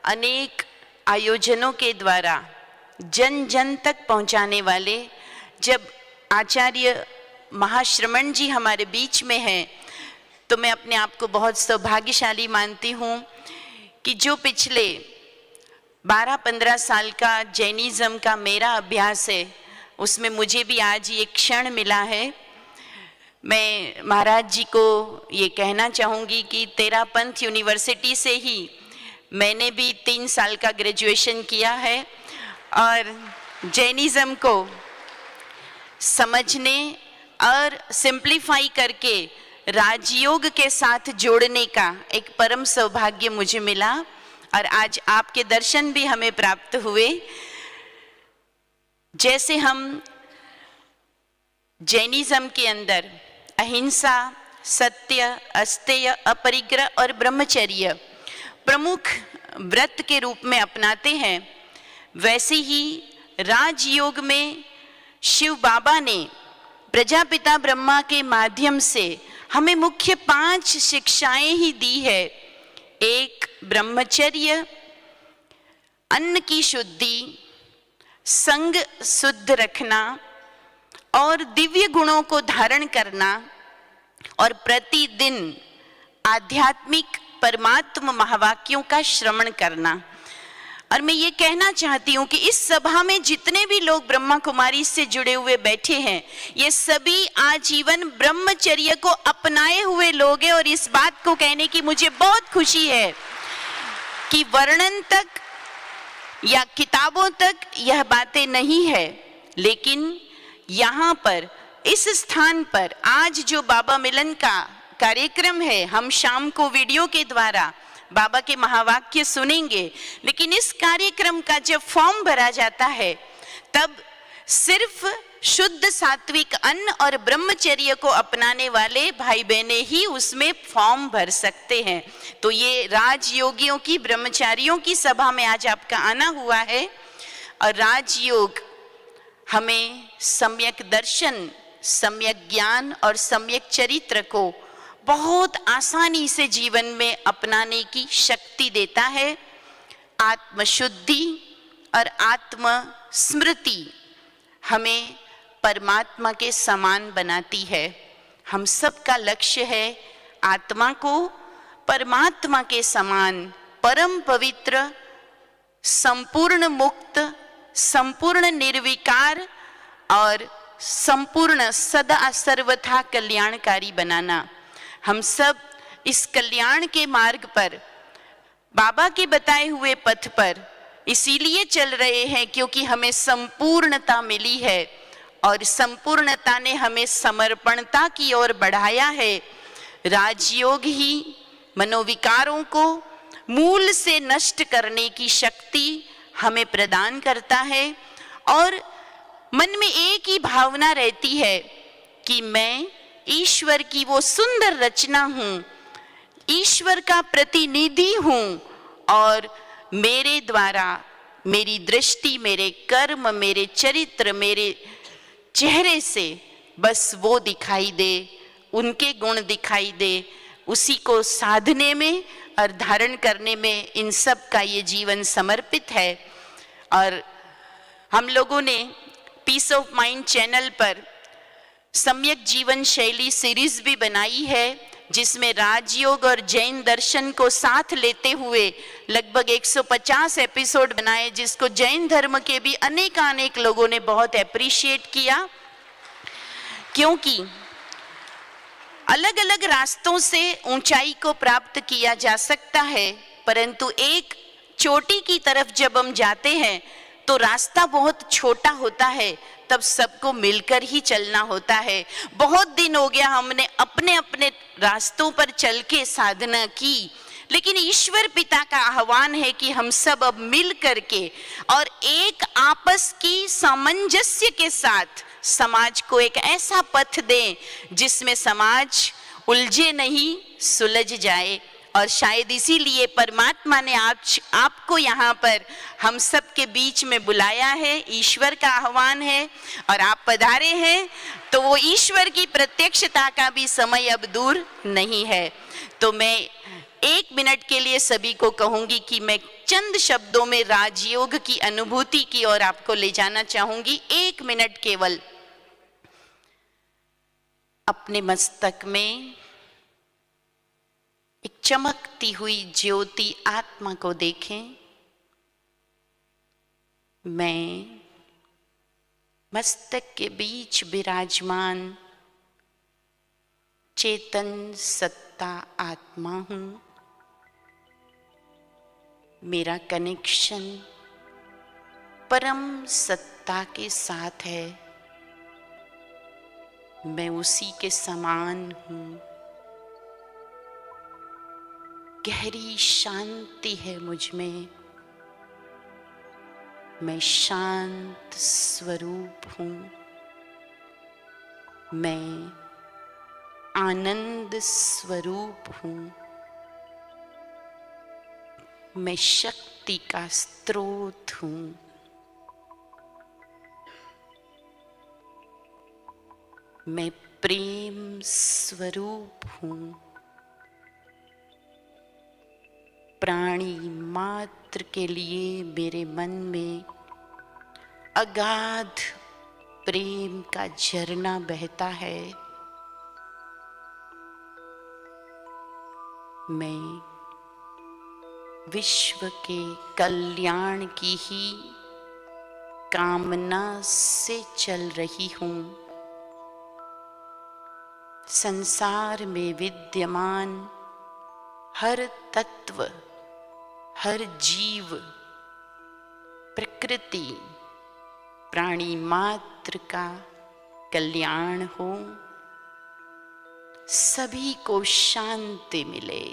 अनेक आयोजनों के द्वारा जन जन तक पहुंचाने वाले जब आचार्य महाश्रमण जी हमारे बीच में हैं, तो मैं अपने आप को बहुत सौभाग्यशाली मानती हूँ कि जो पिछले 12-15 साल का जैनिज़्म का मेरा अभ्यास है, उसमें मुझे भी आज ये क्षण मिला है। मैं महाराज जी को ये कहना चाहूँगी कि तेरापंथ यूनिवर्सिटी से ही मैंने भी 3 साल का ग्रेजुएशन किया है और जैनिज़्म को समझने और सिंप्लीफाई करके राजयोग के साथ जोड़ने का एक परम सौभाग्य मुझे मिला, और आज आपके दर्शन भी हमें प्राप्त हुए। जैसे हम जैनिज़्म के अंदर अहिंसा, सत्य, अस्तेय, अपरिग्रह और ब्रह्मचर्य प्रमुख व्रत के रूप में अपनाते हैं, वैसे ही राजयोग में शिव बाबा ने प्रजापिता ब्रह्मा के माध्यम से हमें मुख्य 5 शिक्षाएं ही दी है। एक ब्रह्मचर्य, अन्न की शुद्धि, संग शुद्ध रखना और दिव्य गुणों को धारण करना, और प्रतिदिन आध्यात्मिक परमात्म महावाक्यों का श्रवण करना। और मैं ये कहना चाहती हूँ कि इस सभा में जितने भी लोग ब्रह्मा कुमारी से जुड़े हुए बैठे हैं, ये सभी आजीवन ब्रह्मचर्य को अपनाए हुए लोग हैं। और इस बात को कहने की मुझे बहुत खुशी है कि वर्णन तक या किताबों तक यह बातें नहीं है, लेकिन यहाँ पर इस स्थान पर आज जो बाबा मिलन का कार्यक्रम है, हम शाम को वीडियो के द्वारा बाबा के महावाक्य सुनेंगे, लेकिन इस कार्यक्रम का जब फॉर्म भरा जाता है तब सिर्फ शुद्ध सात्विक अन्न और ब्रह्मचर्य को अपनाने वाले भाई बहनें ही उसमें फॉर्म भर सकते हैं। तो ये राजयोगियों की, ब्रह्मचारियों की सभा में आज आपका आना हुआ है और राजयोग हमें सम्यक दर्शन, सम्यक ज्ञान और सम्यक चरित्र को बहुत आसानी से जीवन में अपनाने की शक्ति देता है। आत्मशुद्धि और आत्म स्मृति हमें परमात्मा के समान बनाती है। हम सबका लक्ष्य है आत्मा को परमात्मा के समान, परम पवित्र, संपूर्ण मुक्त, संपूर्ण निर्विकार और संपूर्ण सदा सर्वथा कल्याणकारी बनाना। हम सब इस कल्याण के मार्ग पर, बाबा के बताए हुए पथ पर इसीलिए चल रहे हैं क्योंकि हमें संपूर्णता मिली है और संपूर्णता ने हमें समर्पणता की ओर बढ़ाया है। राजयोग ही मनोविकारों को मूल से नष्ट करने की शक्ति हमें प्रदान करता है और मन में एक ही भावना रहती है कि मैं ईश्वर की वो सुंदर रचना हूँ, ईश्वर का प्रतिनिधि हूँ और मेरे द्वारा मेरी दृष्टि, मेरे कर्म, मेरे चरित्र, मेरे चेहरे से बस वो दिखाई दे, उनके गुण दिखाई दे। उसी को साधने में और धारण करने में इन सब का ये जीवन समर्पित है। और हम लोगों ने पीस ऑफ माइंड चैनल पर सम्यक जीवन शैली सीरीज भी बनाई है, जिसमें राजयोग और जैन दर्शन को साथ लेते हुए लगभग 150 एपिसोड बनाए, जिसको जैन धर्म के भी अनेक लोगों ने बहुत एप्रिशिएट किया, क्योंकि अलग अलग रास्तों से ऊंचाई को प्राप्त किया जा सकता है, परंतु एक चोटी की तरफ जब हम जाते हैं तो रास्ता बहुत छोटा होता है, तब सबको मिलकर ही चलना होता है। बहुत दिन हो गया हमने अपने अपने रास्तों पर चल के साधना की, लेकिन ईश्वर पिता का आह्वान है कि हम सब अब मिल करके और एक आपस की सामंजस्य के साथ समाज को एक ऐसा पथ दें जिसमें समाज उलझे नहीं, सुलझ जाए। और शायद इसीलिए परमात्मा ने आपको यहाँ पर हम सब के बीच में बुलाया है, ईश्वर का आह्वान है और आप पधारे हैं, तो वो ईश्वर की प्रत्यक्षता का भी समय अब दूर नहीं है। तो मैं 1 मिनट के लिए सभी को कहूंगी कि मैं चंद शब्दों में राजयोग की अनुभूति की ओर आपको ले जाना चाहूंगी। 1 मिनट केवल अपने मस्तक में एक चमकती हुई ज्योति आत्मा को देखें। मैं मस्तक के बीच विराजमान चेतन सत्ता आत्मा हूं। मेरा कनेक्शन परम सत्ता के साथ है। मैं उसी के समान हूं। गहरी शांति है मुझ में। मैं शांत स्वरूप हूं। मैं आनंद स्वरूप हूं। मैं शक्ति का स्रोत हूं। मैं प्रेम स्वरूप हूं। प्राणी मात्र के लिए मेरे मन में अगाध प्रेम का झरना बहता है। मैं विश्व के कल्याण की ही कामना से चल रही हूं। संसार में विद्यमान हर तत्व, हर जीव, प्रकृति, प्राणी मात्र का कल्याण हो, सभी को शांति मिले,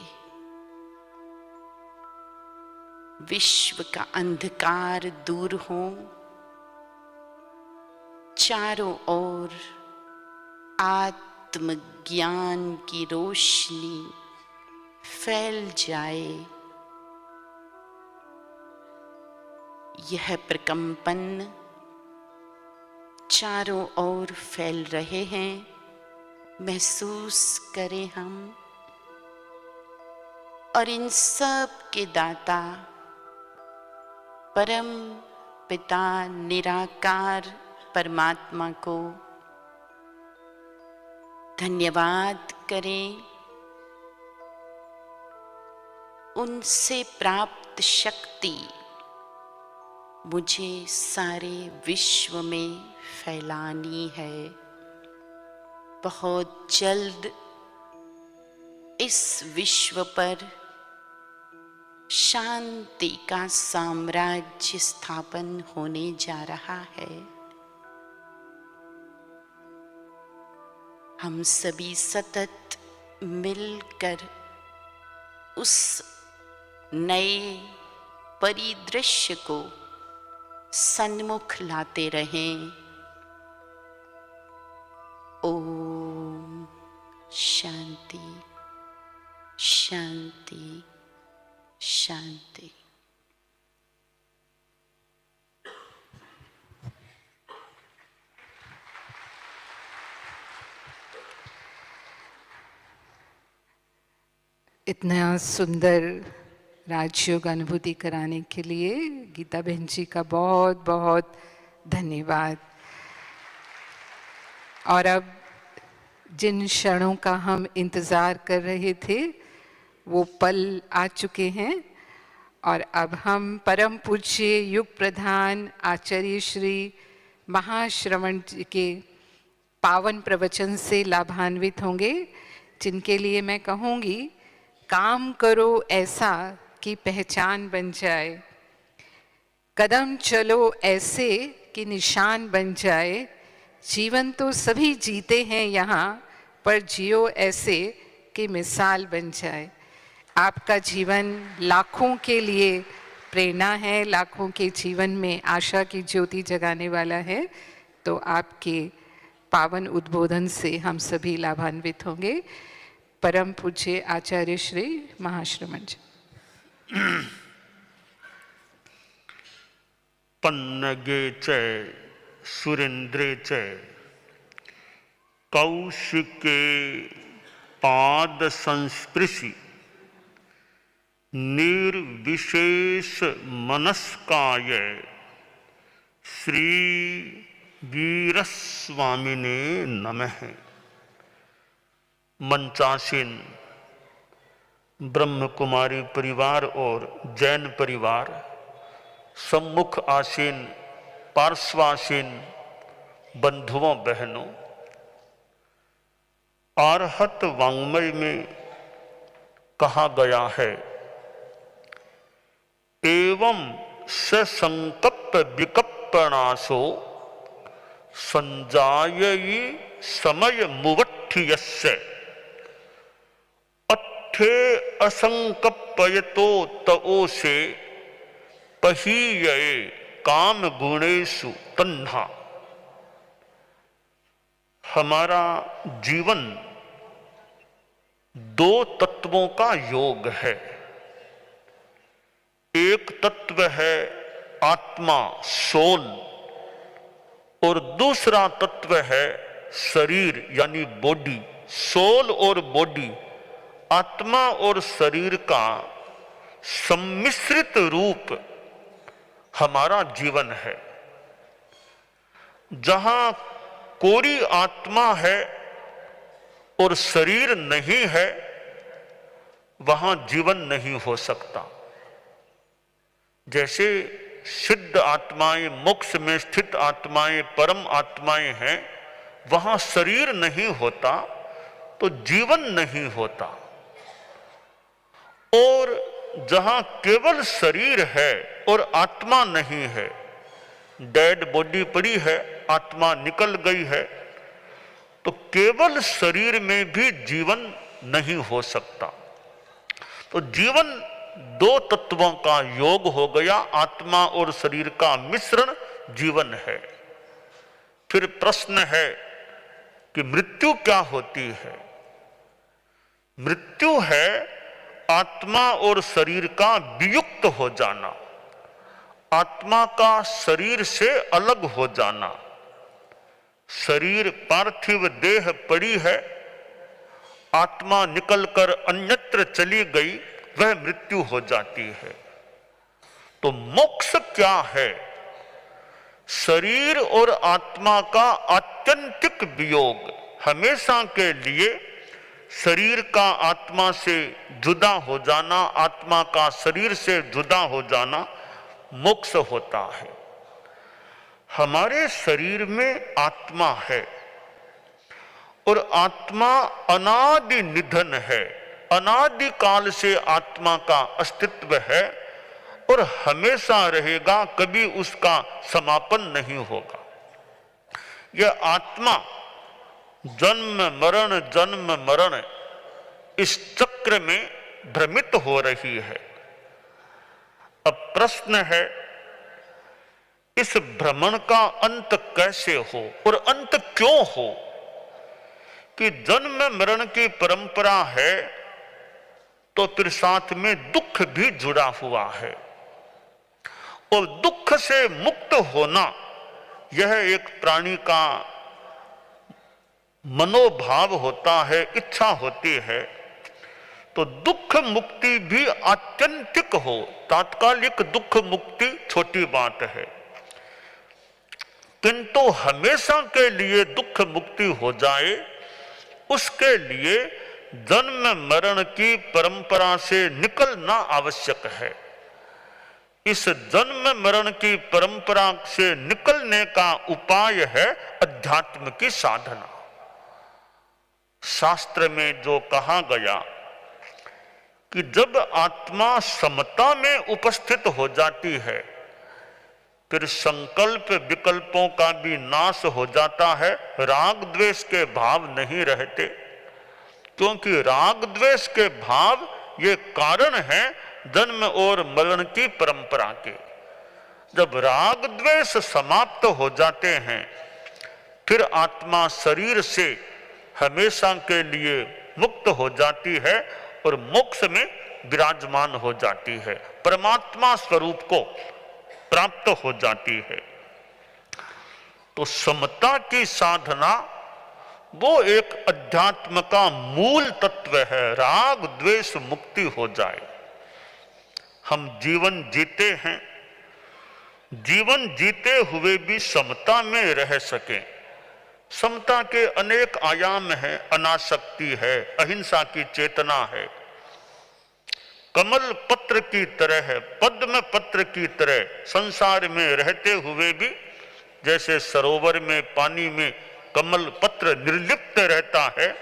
विश्व का अंधकार दूर हो, चारों ओर आत्मज्ञान की रोशनी फैल जाए। यह प्रकंपन चारों ओर फैल रहे हैं, महसूस करें हम। और इन सब के दाता परम पिता निराकार परमात्मा को धन्यवाद करें। उनसे प्राप्त शक्ति मुझे सारे विश्व में फैलानी है। बहुत जल्द इस विश्व पर शांति का साम्राज्य स्थापन होने जा रहा है। हम सभी सतत मिलकर उस नए परिदृश्य को सन्मुख लाते रहें। ओम शांति शांति शांति। इतना सुंदर राजयोग अनुभूति कराने के लिए गीता बहन जी का बहुत बहुत धन्यवाद। और अब जिन क्षणों का हम इंतज़ार कर रहे थे वो पल आ चुके हैं और अब हम परम पूज्य युग प्रधान आचार्य श्री महाश्रवण जी के पावन प्रवचन से लाभान्वित होंगे, जिनके लिए मैं कहूँगी काम करो ऐसा कि पहचान बन जाए, कदम चलो ऐसे कि निशान बन जाए। जीवन तो सभी जीते हैं यहाँ, पर जियो ऐसे कि मिसाल बन जाए। आपका जीवन लाखों के लिए प्रेरणा है, लाखों के जीवन में आशा की ज्योति जगाने वाला है। तो आपके पावन उद्बोधन से हम सभी लाभान्वित होंगे। परम पूज्य आचार्य श्री महाश्रमण जी। पन्नगे च सुरेंद्रे च कौशिके पाद संस्पृशि निर्विशेष मनस्काय श्री वीरस्वामिने नमः। मंचासीन ब्रह्म कुमारी परिवार और जैन परिवार, सम्मुख आसीन पार्श्वासीन बंधुओं बहनों, आर्हत वाङ्मय में कहा गया है, एवं ससंकप्प विकप्पनाशो संजाययि समय मुवट्ठियस्य अट्ठे असंकप्पयतो तओ से पहीयये काम गुणेषु तन्हा। हमारा जीवन दो तत्वों का योग है। एक तत्व है आत्मा सोल और दूसरा तत्व है शरीर यानी बॉडी। सोल और बॉडी, आत्मा और शरीर का सम्मिश्रित रूप हमारा जीवन है। जहां कोरी आत्मा है और शरीर नहीं है, वहां जीवन नहीं हो सकता। जैसे सिद्ध आत्माएं, मोक्ष में स्थित आत्माएं, परम आत्माएं हैं, वहां शरीर नहीं होता तो जीवन नहीं होता। और जहां केवल शरीर है और आत्मा नहीं है, डेड बॉडी पड़ी है, आत्मा निकल गई है, तो केवल शरीर में भी जीवन नहीं हो सकता। तो जीवन दो तत्वों का योग हो गया, आत्मा और शरीर का मिश्रण जीवन है। फिर प्रश्न है कि मृत्यु क्या होती है? मृत्यु है आत्मा और शरीर का वियुक्त हो जाना, आत्मा का शरीर से अलग हो जाना। शरीर पार्थिव देह पड़ी है, आत्मा निकलकर अन्यत्र चली गई, वह मृत्यु हो जाती है। तो मोक्ष क्या है? शरीर और आत्मा का आत्यंतिक वियोग, हमेशा के लिए शरीर का आत्मा से जुदा हो जाना, आत्मा का शरीर से जुदा हो जाना मोक्ष होता है। हमारे शरीर में आत्मा है और आत्मा अनादि निधन है, अनादि काल से आत्मा का अस्तित्व है और हमेशा रहेगा, कभी उसका समापन नहीं होगा। यह आत्मा जन्म मरण इस चक्र में भ्रमित हो रही है। अब प्रश्न है, इस भ्रमण का अंत कैसे हो और अंत क्यों हो? कि जन्म मरण की परंपरा है तो फिर साथ में दुख भी जुड़ा हुआ है, और दुख से मुक्त होना यह एक प्राणी का मनोभाव होता है, इच्छा होती है। तो दुख मुक्ति भी आत्यंतिक हो, तात्कालिक दुख मुक्ति छोटी बात है, किंतु हमेशा के लिए दुख मुक्ति हो जाए उसके लिए जन्म मरण की परंपरा से निकलना आवश्यक है। इस जन्म मरण की परंपरा से निकलने का उपाय है अध्यात्म की साधना। शास्त्र में जो कहा गया कि जब आत्मा समता में उपस्थित हो जाती है फिर संकल्प विकल्पों का भी नाश हो जाता है, राग द्वेष के भाव नहीं रहते, क्योंकि राग द्वेष के भाव ये कारण है जन्म और मरण की परंपरा के। जब राग द्वेष समाप्त हो जाते हैं फिर आत्मा शरीर से हमेशा के लिए मुक्त हो जाती है और मोक्ष में विराजमान हो जाती है, परमात्मा स्वरूप को प्राप्त हो जाती है। तो समता की साधना वो एक अध्यात्म का मूल तत्व है, राग द्वेष मुक्ति हो जाए। हम जीवन जीते हैं, जीवन जीते हुए भी समता में रह सकें। समता के अनेक आयाम हैं, अनासक्ति है, अहिंसा की चेतना है, कमल पत्र की तरह है, पद्म पत्र की तरह संसार में रहते हुए भी जैसे सरोवर में पानी में कमल पत्र निर्लिप्त रहता है,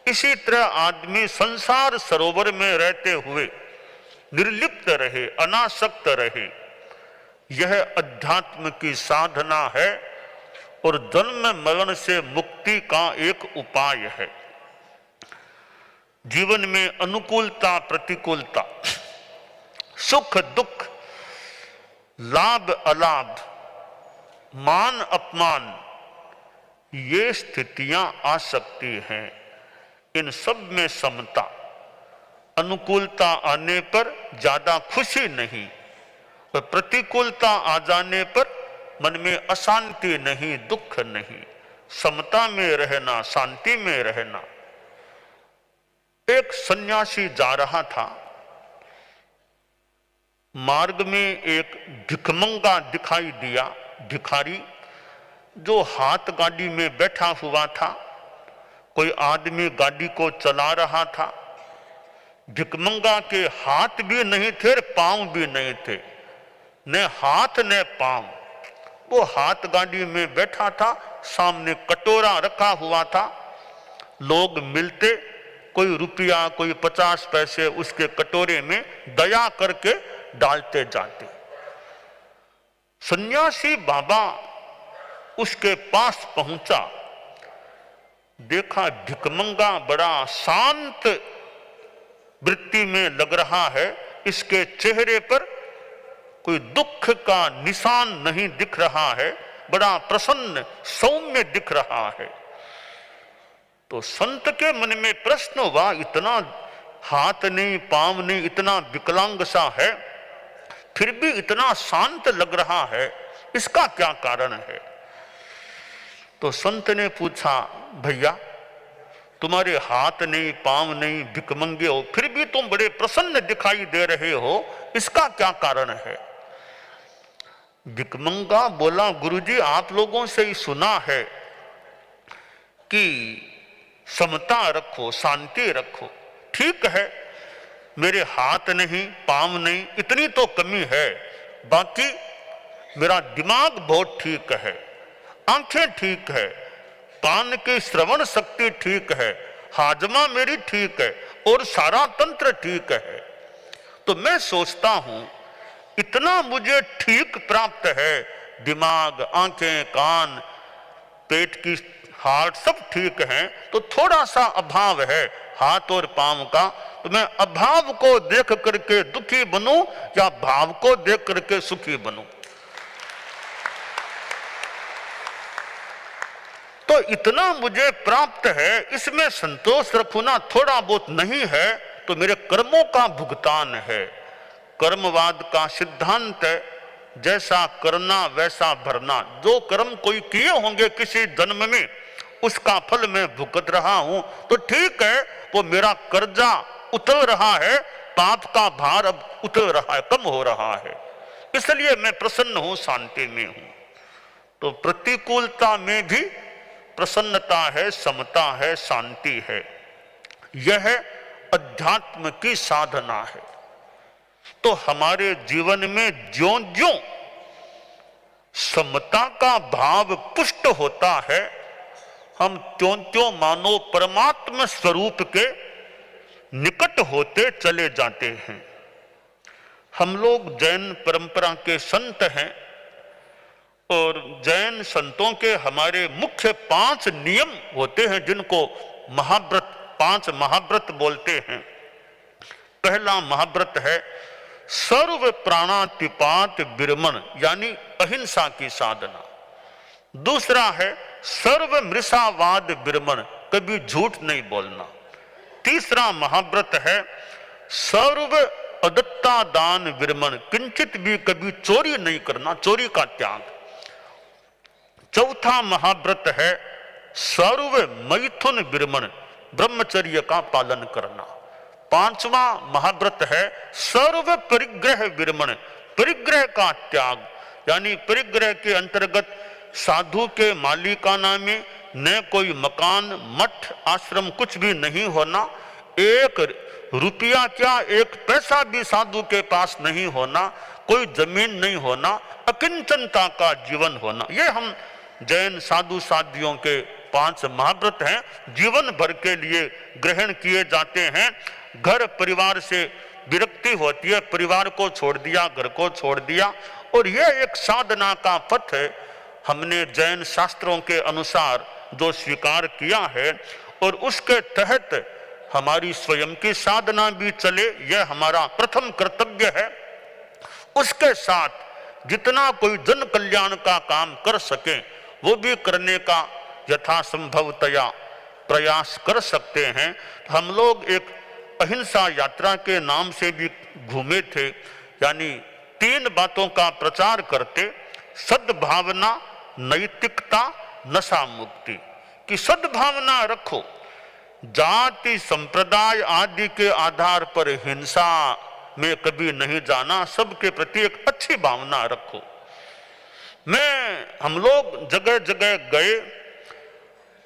इसी तरह आदमी संसार सरोवर में रहते हुए निर्लिप्त रहे, अनासक्त रहे। यह अध्यात्म की साधना है और जन्म मरण से मुक्ति का एक उपाय है। जीवन में अनुकूलता प्रतिकूलता, सुख दुख, लाभ अलाभ, मान अपमान, ये स्थितियां आ सकती हैं। इन सब में समता, अनुकूलता आने पर ज्यादा खुशी नहीं और प्रतिकूलता आ जाने पर मन में अशांति नहीं, दुख नहीं, समता में रहना, शांति में रहना। एक सन्यासी जा रहा था, मार्ग में एक भिखमंगा दिखाई दिया, भिखारी जो हाथ गाड़ी में बैठा हुआ था। कोई आदमी गाड़ी को चला रहा था। भिखमंगा के हाथ भी नहीं थे, पांव भी नहीं थे, न हाथ न पांव। वो हाथ गाड़ी में बैठा था, सामने कटोरा रखा हुआ था। लोग मिलते, कोई रुपया कोई 50 पैसे उसके कटोरे में दया करके डालते जाते। सन्यासी बाबा उसके पास पहुंचा, देखा भिकमंगा बड़ा शांत वृत्ति में लग रहा है, इसके चेहरे पर कोई दुख का निशान नहीं दिख रहा है, बड़ा प्रसन्न सौम्य दिख रहा है। तो संत के मन में प्रश्न हुआ, इतना हाथ नहीं पांव नहीं, इतना विकलांग सा है, फिर भी इतना शांत लग रहा है, इसका क्या कारण है? तो संत ने पूछा, भैया तुम्हारे हाथ नहीं पांव नहीं, भिकमंगे हो, फिर भी तुम बड़े प्रसन्न दिखाई दे रहे हो, इसका क्या कारण है? भिकमंगा बोला, गुरुजी आप लोगों से ही सुना है कि समता रखो, शांति रखो। ठीक है, मेरे हाथ नहीं पांव नहीं, इतनी तो कमी है, बाकी मेरा दिमाग बहुत ठीक है, आंखें ठीक है, कान की श्रवण शक्ति ठीक है, हाजमा मेरी ठीक है और सारा तंत्र ठीक है। तो मैं सोचता हूं इतना मुझे ठीक प्राप्त है, दिमाग, आंखें, कान, पेट की हार्ट सब ठीक है, तो थोड़ा सा अभाव है हाथ और पांव का, तो मैं अभाव को देख करके दुखी बनूं या भाव को देख करके सुखी बनूं? तो इतना मुझे प्राप्त है, इसमें संतोष रखूं ना, थोड़ा बहुत नहीं है तो मेरे कर्मों का भुगतान है। कर्मवाद का सिद्धांत है, जैसा करना वैसा भरना। जो कर्म कोई किए होंगे किसी जन्म में, उसका फल मैं भुगत रहा हूं, तो ठीक है, वो मेरा कर्जा उतर रहा है, पाप का भार अब उतर रहा है, कम हो रहा है, इसलिए मैं प्रसन्न हूं, शांति में हूं। तो प्रतिकूलता में भी प्रसन्नता है, समता है, शांति है। यह अध्यात्म की साधना है। तो हमारे जीवन में ज्यों-ज्यों समता का भाव पुष्ट होता है, हम त्यों-त्यों मानो परमात्मा स्वरूप के निकट होते चले जाते हैं। हम लोग जैन परंपरा के संत हैं और जैन संतों के हमारे मुख्य 5 नियम होते हैं, जिनको महाव्रत, 5 महाव्रत बोलते हैं। पहला महाव्रत है सर्व प्राणातिपात विरमण, यानी अहिंसा की साधना। दूसरा है सर्व मृषावाद विरमण, कभी झूठ नहीं बोलना। तीसरा महाव्रत है सर्व अदत्ता दान विरमण, किंचित भी कभी चोरी नहीं करना, चोरी का त्याग। चौथा महाव्रत है सर्व मैथुन विरमण, ब्रह्मचर्य का पालन करना। पांचवा महाव्रत है सर्व परिग्रह विरमण, परिग्रह का त्याग, यानी परिग्रह के अंतर्गत साधु के मालिकाना में न कोई मकान, मठ, आश्रम कुछ भी नहीं होना, 1 रुपया क्या 1 पैसा भी साधु के पास नहीं होना, कोई जमीन नहीं होना, अकिंचनता का जीवन होना। ये हम जैन साधु साधियों के 5 महाव्रत हैं, जीवन भर के लिए ग्रहण किए जाते हैं। घर परिवार से विरक्ति होती है, परिवार को छोड़ दिया, घर को छोड़ दिया, और यह एक साधना का पथ है, हमने जैन शास्त्रों के अनुसार जो स्वीकार किया है, और उसके तहत हमारी स्वयं की साधना भी चले, यह हमारा प्रथम कर्तव्य है। उसके साथ जितना कोई जन कल्याण का काम कर सके वो भी करने का यथासंभवतया प्रयास कर सकते हैं। हम लोग एक अहिंसा यात्रा के नाम से भी घूमे थे, यानी 3 बातों का प्रचार करते, सद्भावना, नैतिकता, नशा मुक्ति। कि सद्भावना रखो, जाति संप्रदाय आदि के आधार पर हिंसा में कभी नहीं जाना, सबके प्रति एक अच्छी भावना रखो। हम लोग जगह जगह गए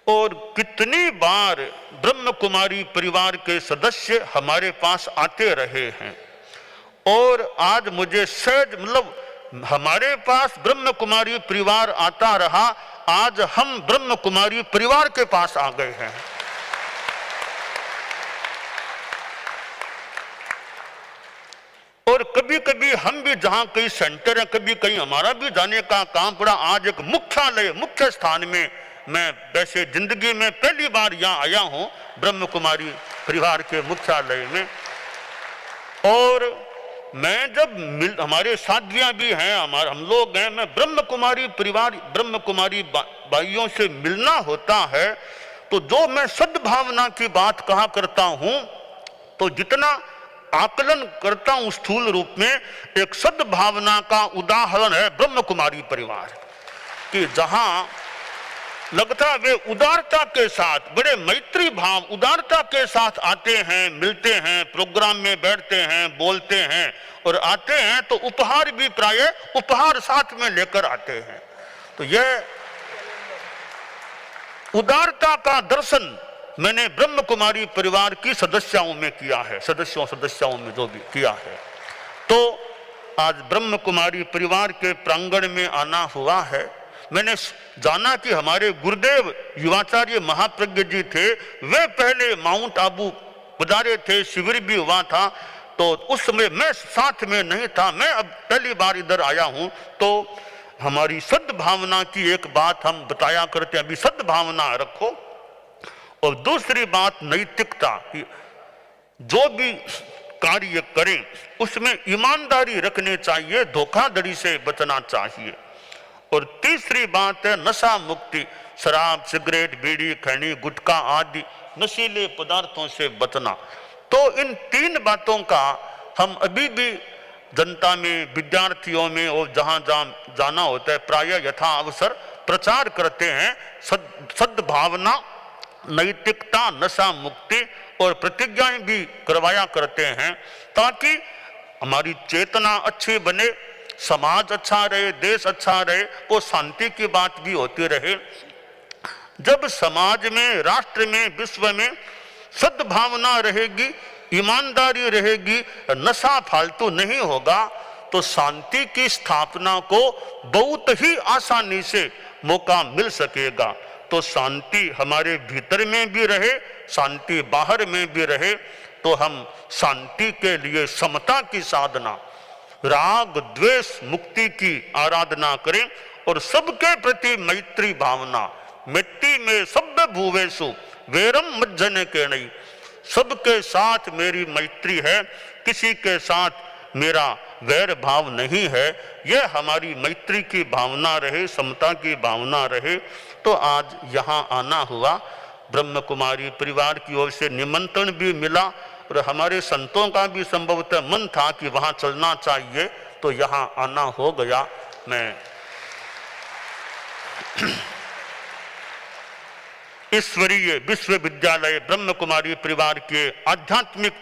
और कितनी बार ब्रह्म कुमारी परिवार के सदस्य हमारे पास आते रहे हैं, और आज मुझे सहज हमारे पास ब्रह्म कुमारी परिवार आता रहा, आज हम ब्रह्म कुमारी परिवार के पास आ गए हैं। और कभी कभी हम भी जहां कई सेंटर है, कभी कहीं हमारा भी जाने का काम पड़ा, आज एक मुख्यालय, मुख्य स्थान में मैं वैसे जिंदगी में पहली बार यहाँ आया हूँ ब्रह्म कुमारी परिवार के मुख्यालय में। और मैं जब हमारे साथियाँ भी हैं, हम लोग हैं, मैं ब्रह्म कुमारी परिवार, ब्रह्म कुमारी भाइयों से मिलना होता है तो जो मैं सद्भावना की बात कहा करता हूँ, तो जितना आकलन करता हूँ स्थूल रूप में, एक सद्भावना का उदाहरण है ब्रह्म कुमारी परिवार कि जहाँ लगता है वे उदारता के साथ, बड़े मैत्री भाव उदारता के साथ आते हैं, मिलते हैं, प्रोग्राम में बैठते हैं, बोलते हैं और आते हैं तो उपहार भी प्रायः उपहार साथ में लेकर आते हैं। तो यह उदारता का दर्शन मैंने ब्रह्म कुमारी परिवार की सदस्यों में किया है, सदस्यों में जो भी किया है। तो आज ब्रह्म कुमारी परिवार के प्रांगण में आना हुआ है। मैंने जाना कि हमारे गुरुदेव युवाचार्य महाप्रज्ञ जी थे, वे पहले माउंट आबू पधारे थे, शिविर भी हुआ था, तो उस समय मैं साथ में नहीं था, मैं अब पहली बार इधर आया हूं। तो हमारी सद्भावना की एक बात हम बताया करते हैं, अभी सद्भावना रखो। और दूसरी बात नैतिकता, जो भी कार्य करें उसमें ईमानदारी रखनी चाहिए, धोखाधड़ी से बचना चाहिए। और तीसरी बात है नशा मुक्ति, शराब, सिगरेट, बीड़ी, खैनी, गुटखा आदि नशीले पदार्थों से बचना। तो इन तीन बातों का हम अभी भी जनता में, विद्यार्थियों में और जहां जहां जाना होता है प्रायः यथा अवसर प्रचार करते हैं। सद्भावना, नैतिकता, नशा मुक्ति और प्रतिज्ञाएं भी करवाया करते हैं ताकि हमारी चेतना अच्छी बने, समाज अच्छा रहे, देश अच्छा रहे, वो शांति की बात भी होती रहे। जब समाज में, राष्ट्र में, विश्व में सद्भावना रहेगी, ईमानदारी रहेगी, नशा फालतू नहीं होगा, तो शांति की स्थापना को बहुत ही आसानी से मौका मिल सकेगा। तो शांति हमारे भीतर में भी रहे, शांति बाहर में भी रहे, तो हम शांति के लिए समता की साधना, राग द्वेष मुक्ति की आराधना करें और सबके प्रति मैत्री भावना, मिट्टी में सब भूवेशु वेरम मज्जने के नहीं, सबके साथ मेरी मैत्री है, किसी के साथ मेरा वैर भाव नहीं है, यह हमारी मैत्री की भावना रहे, समता की भावना रहे। तो आज यहाँ आना हुआ, ब्रह्म कुमारी परिवार की ओर से निमंत्रण भी मिला और हमारे संतों का भी संभवतः मन था कि वहाँ चलना चाहिए, तो यहाँ आना हो गया। मैं ईश्वरीय विश्वविद्यालय ब्रह्म कुमारी परिवार के आध्यात्मिक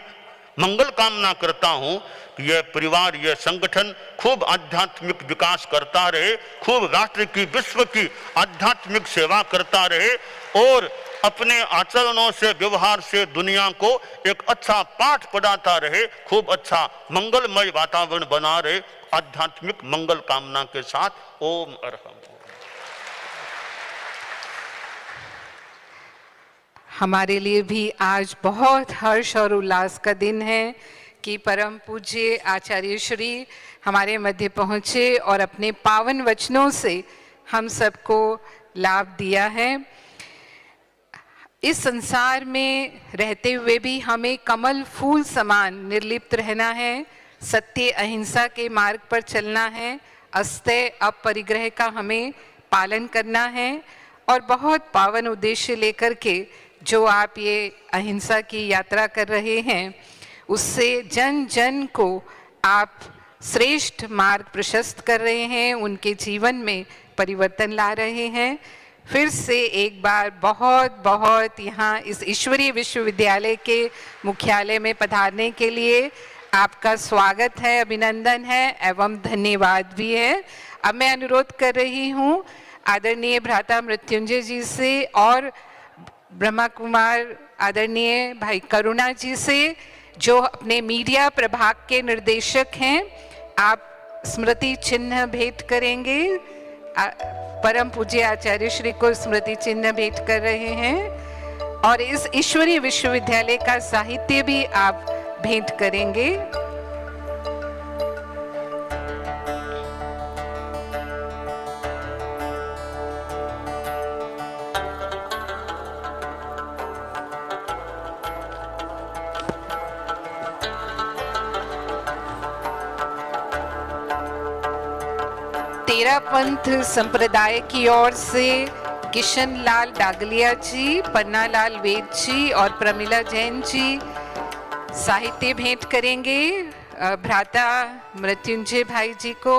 मंगल कामना करता हूँ कि यह परिवार, यह संगठन खूब आध्यात्मिक विकास करता रहे, खूब राष्ट्र की, विश्व की आध्यात्मिक सेवा करता रहे और अपने आचरणों से, व्यवहार से दुनिया को एक अच्छा पाठ पढ़ाता रहे, खूब अच्छा मंगलमय वातावरण बना रहे। आध्यात्मिक मंगल कामना के साथ ओम अरहम। हमारे लिए भी आज बहुत हर्ष और उल्लास का दिन है कि परम पूज्य आचार्य श्री हमारे मध्य पहुँचे और अपने पावन वचनों से हम सबको लाभ दिया है। इस संसार में रहते हुए भी हमें कमल फूल समान निर्लिप्त रहना है, सत्य अहिंसा के मार्ग पर चलना है, अस्तेय अपरिग्रह का हमें पालन करना है और बहुत पावन उद्देश्य लेकर के जो आप ये अहिंसा की यात्रा कर रहे हैं, उससे जन जन को आप श्रेष्ठ मार्ग प्रशस्त कर रहे हैं, उनके जीवन में परिवर्तन ला रहे हैं। फिर से एक बार बहुत बहुत यहाँ इस ईश्वरीय विश्वविद्यालय के मुख्यालय में पधारने के लिए आपका स्वागत है, अभिनंदन है एवं धन्यवाद भी है। अब मैं अनुरोध कर रही हूँ आदरणीय भ्राता मृत्युंजय जी से और ब्रह्मा कुमार आदरणीय भाई करुणा जी से, जो अपने मीडिया प्रभाग के निर्देशक हैं, आप स्मृति चिन्ह भेंट करेंगे। परम पूज्य आचार्य श्री को स्मृति चिन्ह भेंट कर रहे हैं और इस ईश्वरीय विश्वविद्यालय का साहित्य भी आप भेंट करेंगे। तेरा पंथ संप्रदाय की ओर से किशन लाल डागलिया जी, पन्ना लाल वेद जी और प्रमिला जैन जी साहित्य भेंट करेंगे भ्राता मृत्युंजय भाई जी को,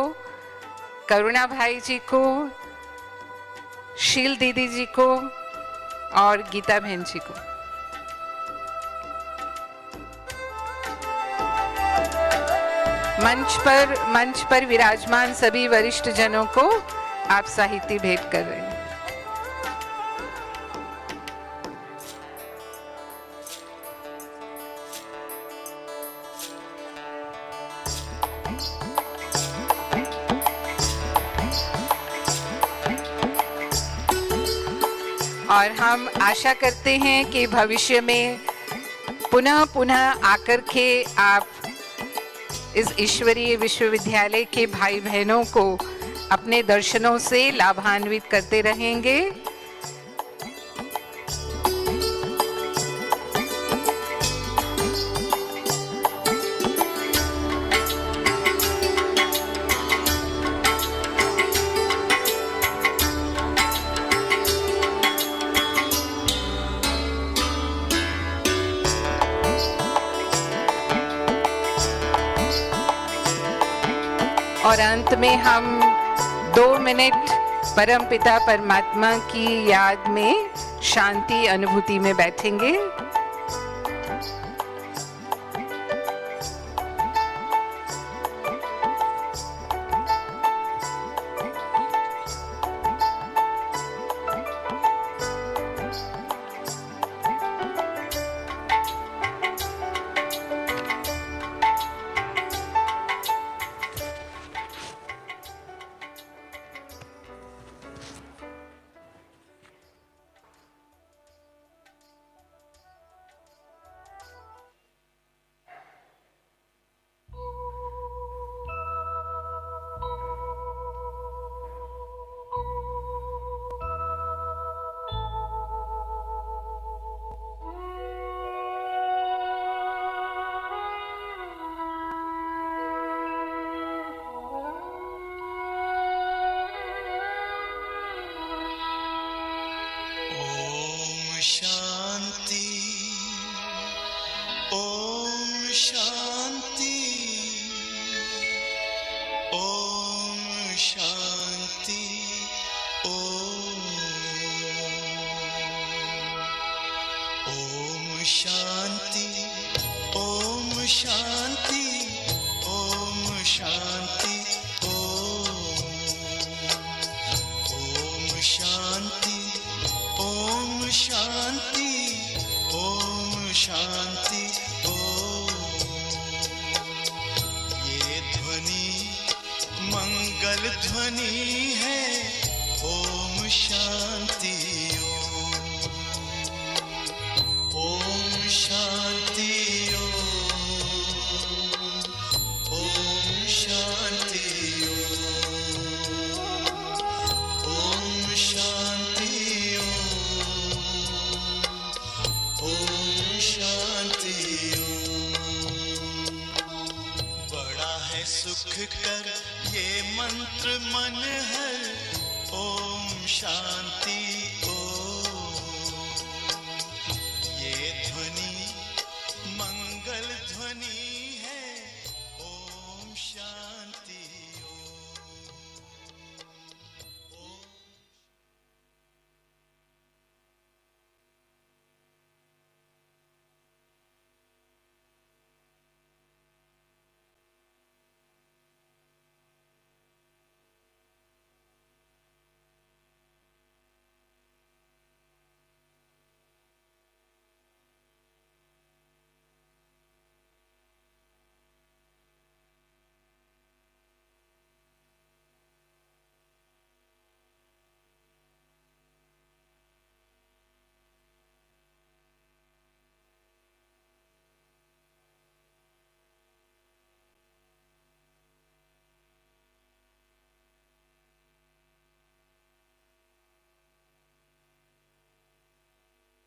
करुणा भाई जी को, शील दीदी जी को और गीता बहन जी को। मंच पर विराजमान सभी वरिष्ठ जनों को आप साहित्य भेंट कर रहे हैं। और हम आशा करते हैं कि भविष्य में पुनः आकर के आप इस ईश्वरीय विश्वविद्यालय के भाई बहनों को अपने दर्शनों से लाभान्वित करते रहेंगे। और अंत में हम 2 मिनट परम पिता परमात्मा की याद में शांति अनुभूति में बैठेंगे। सुख कर ये मंत्र मन हर ओम शांति।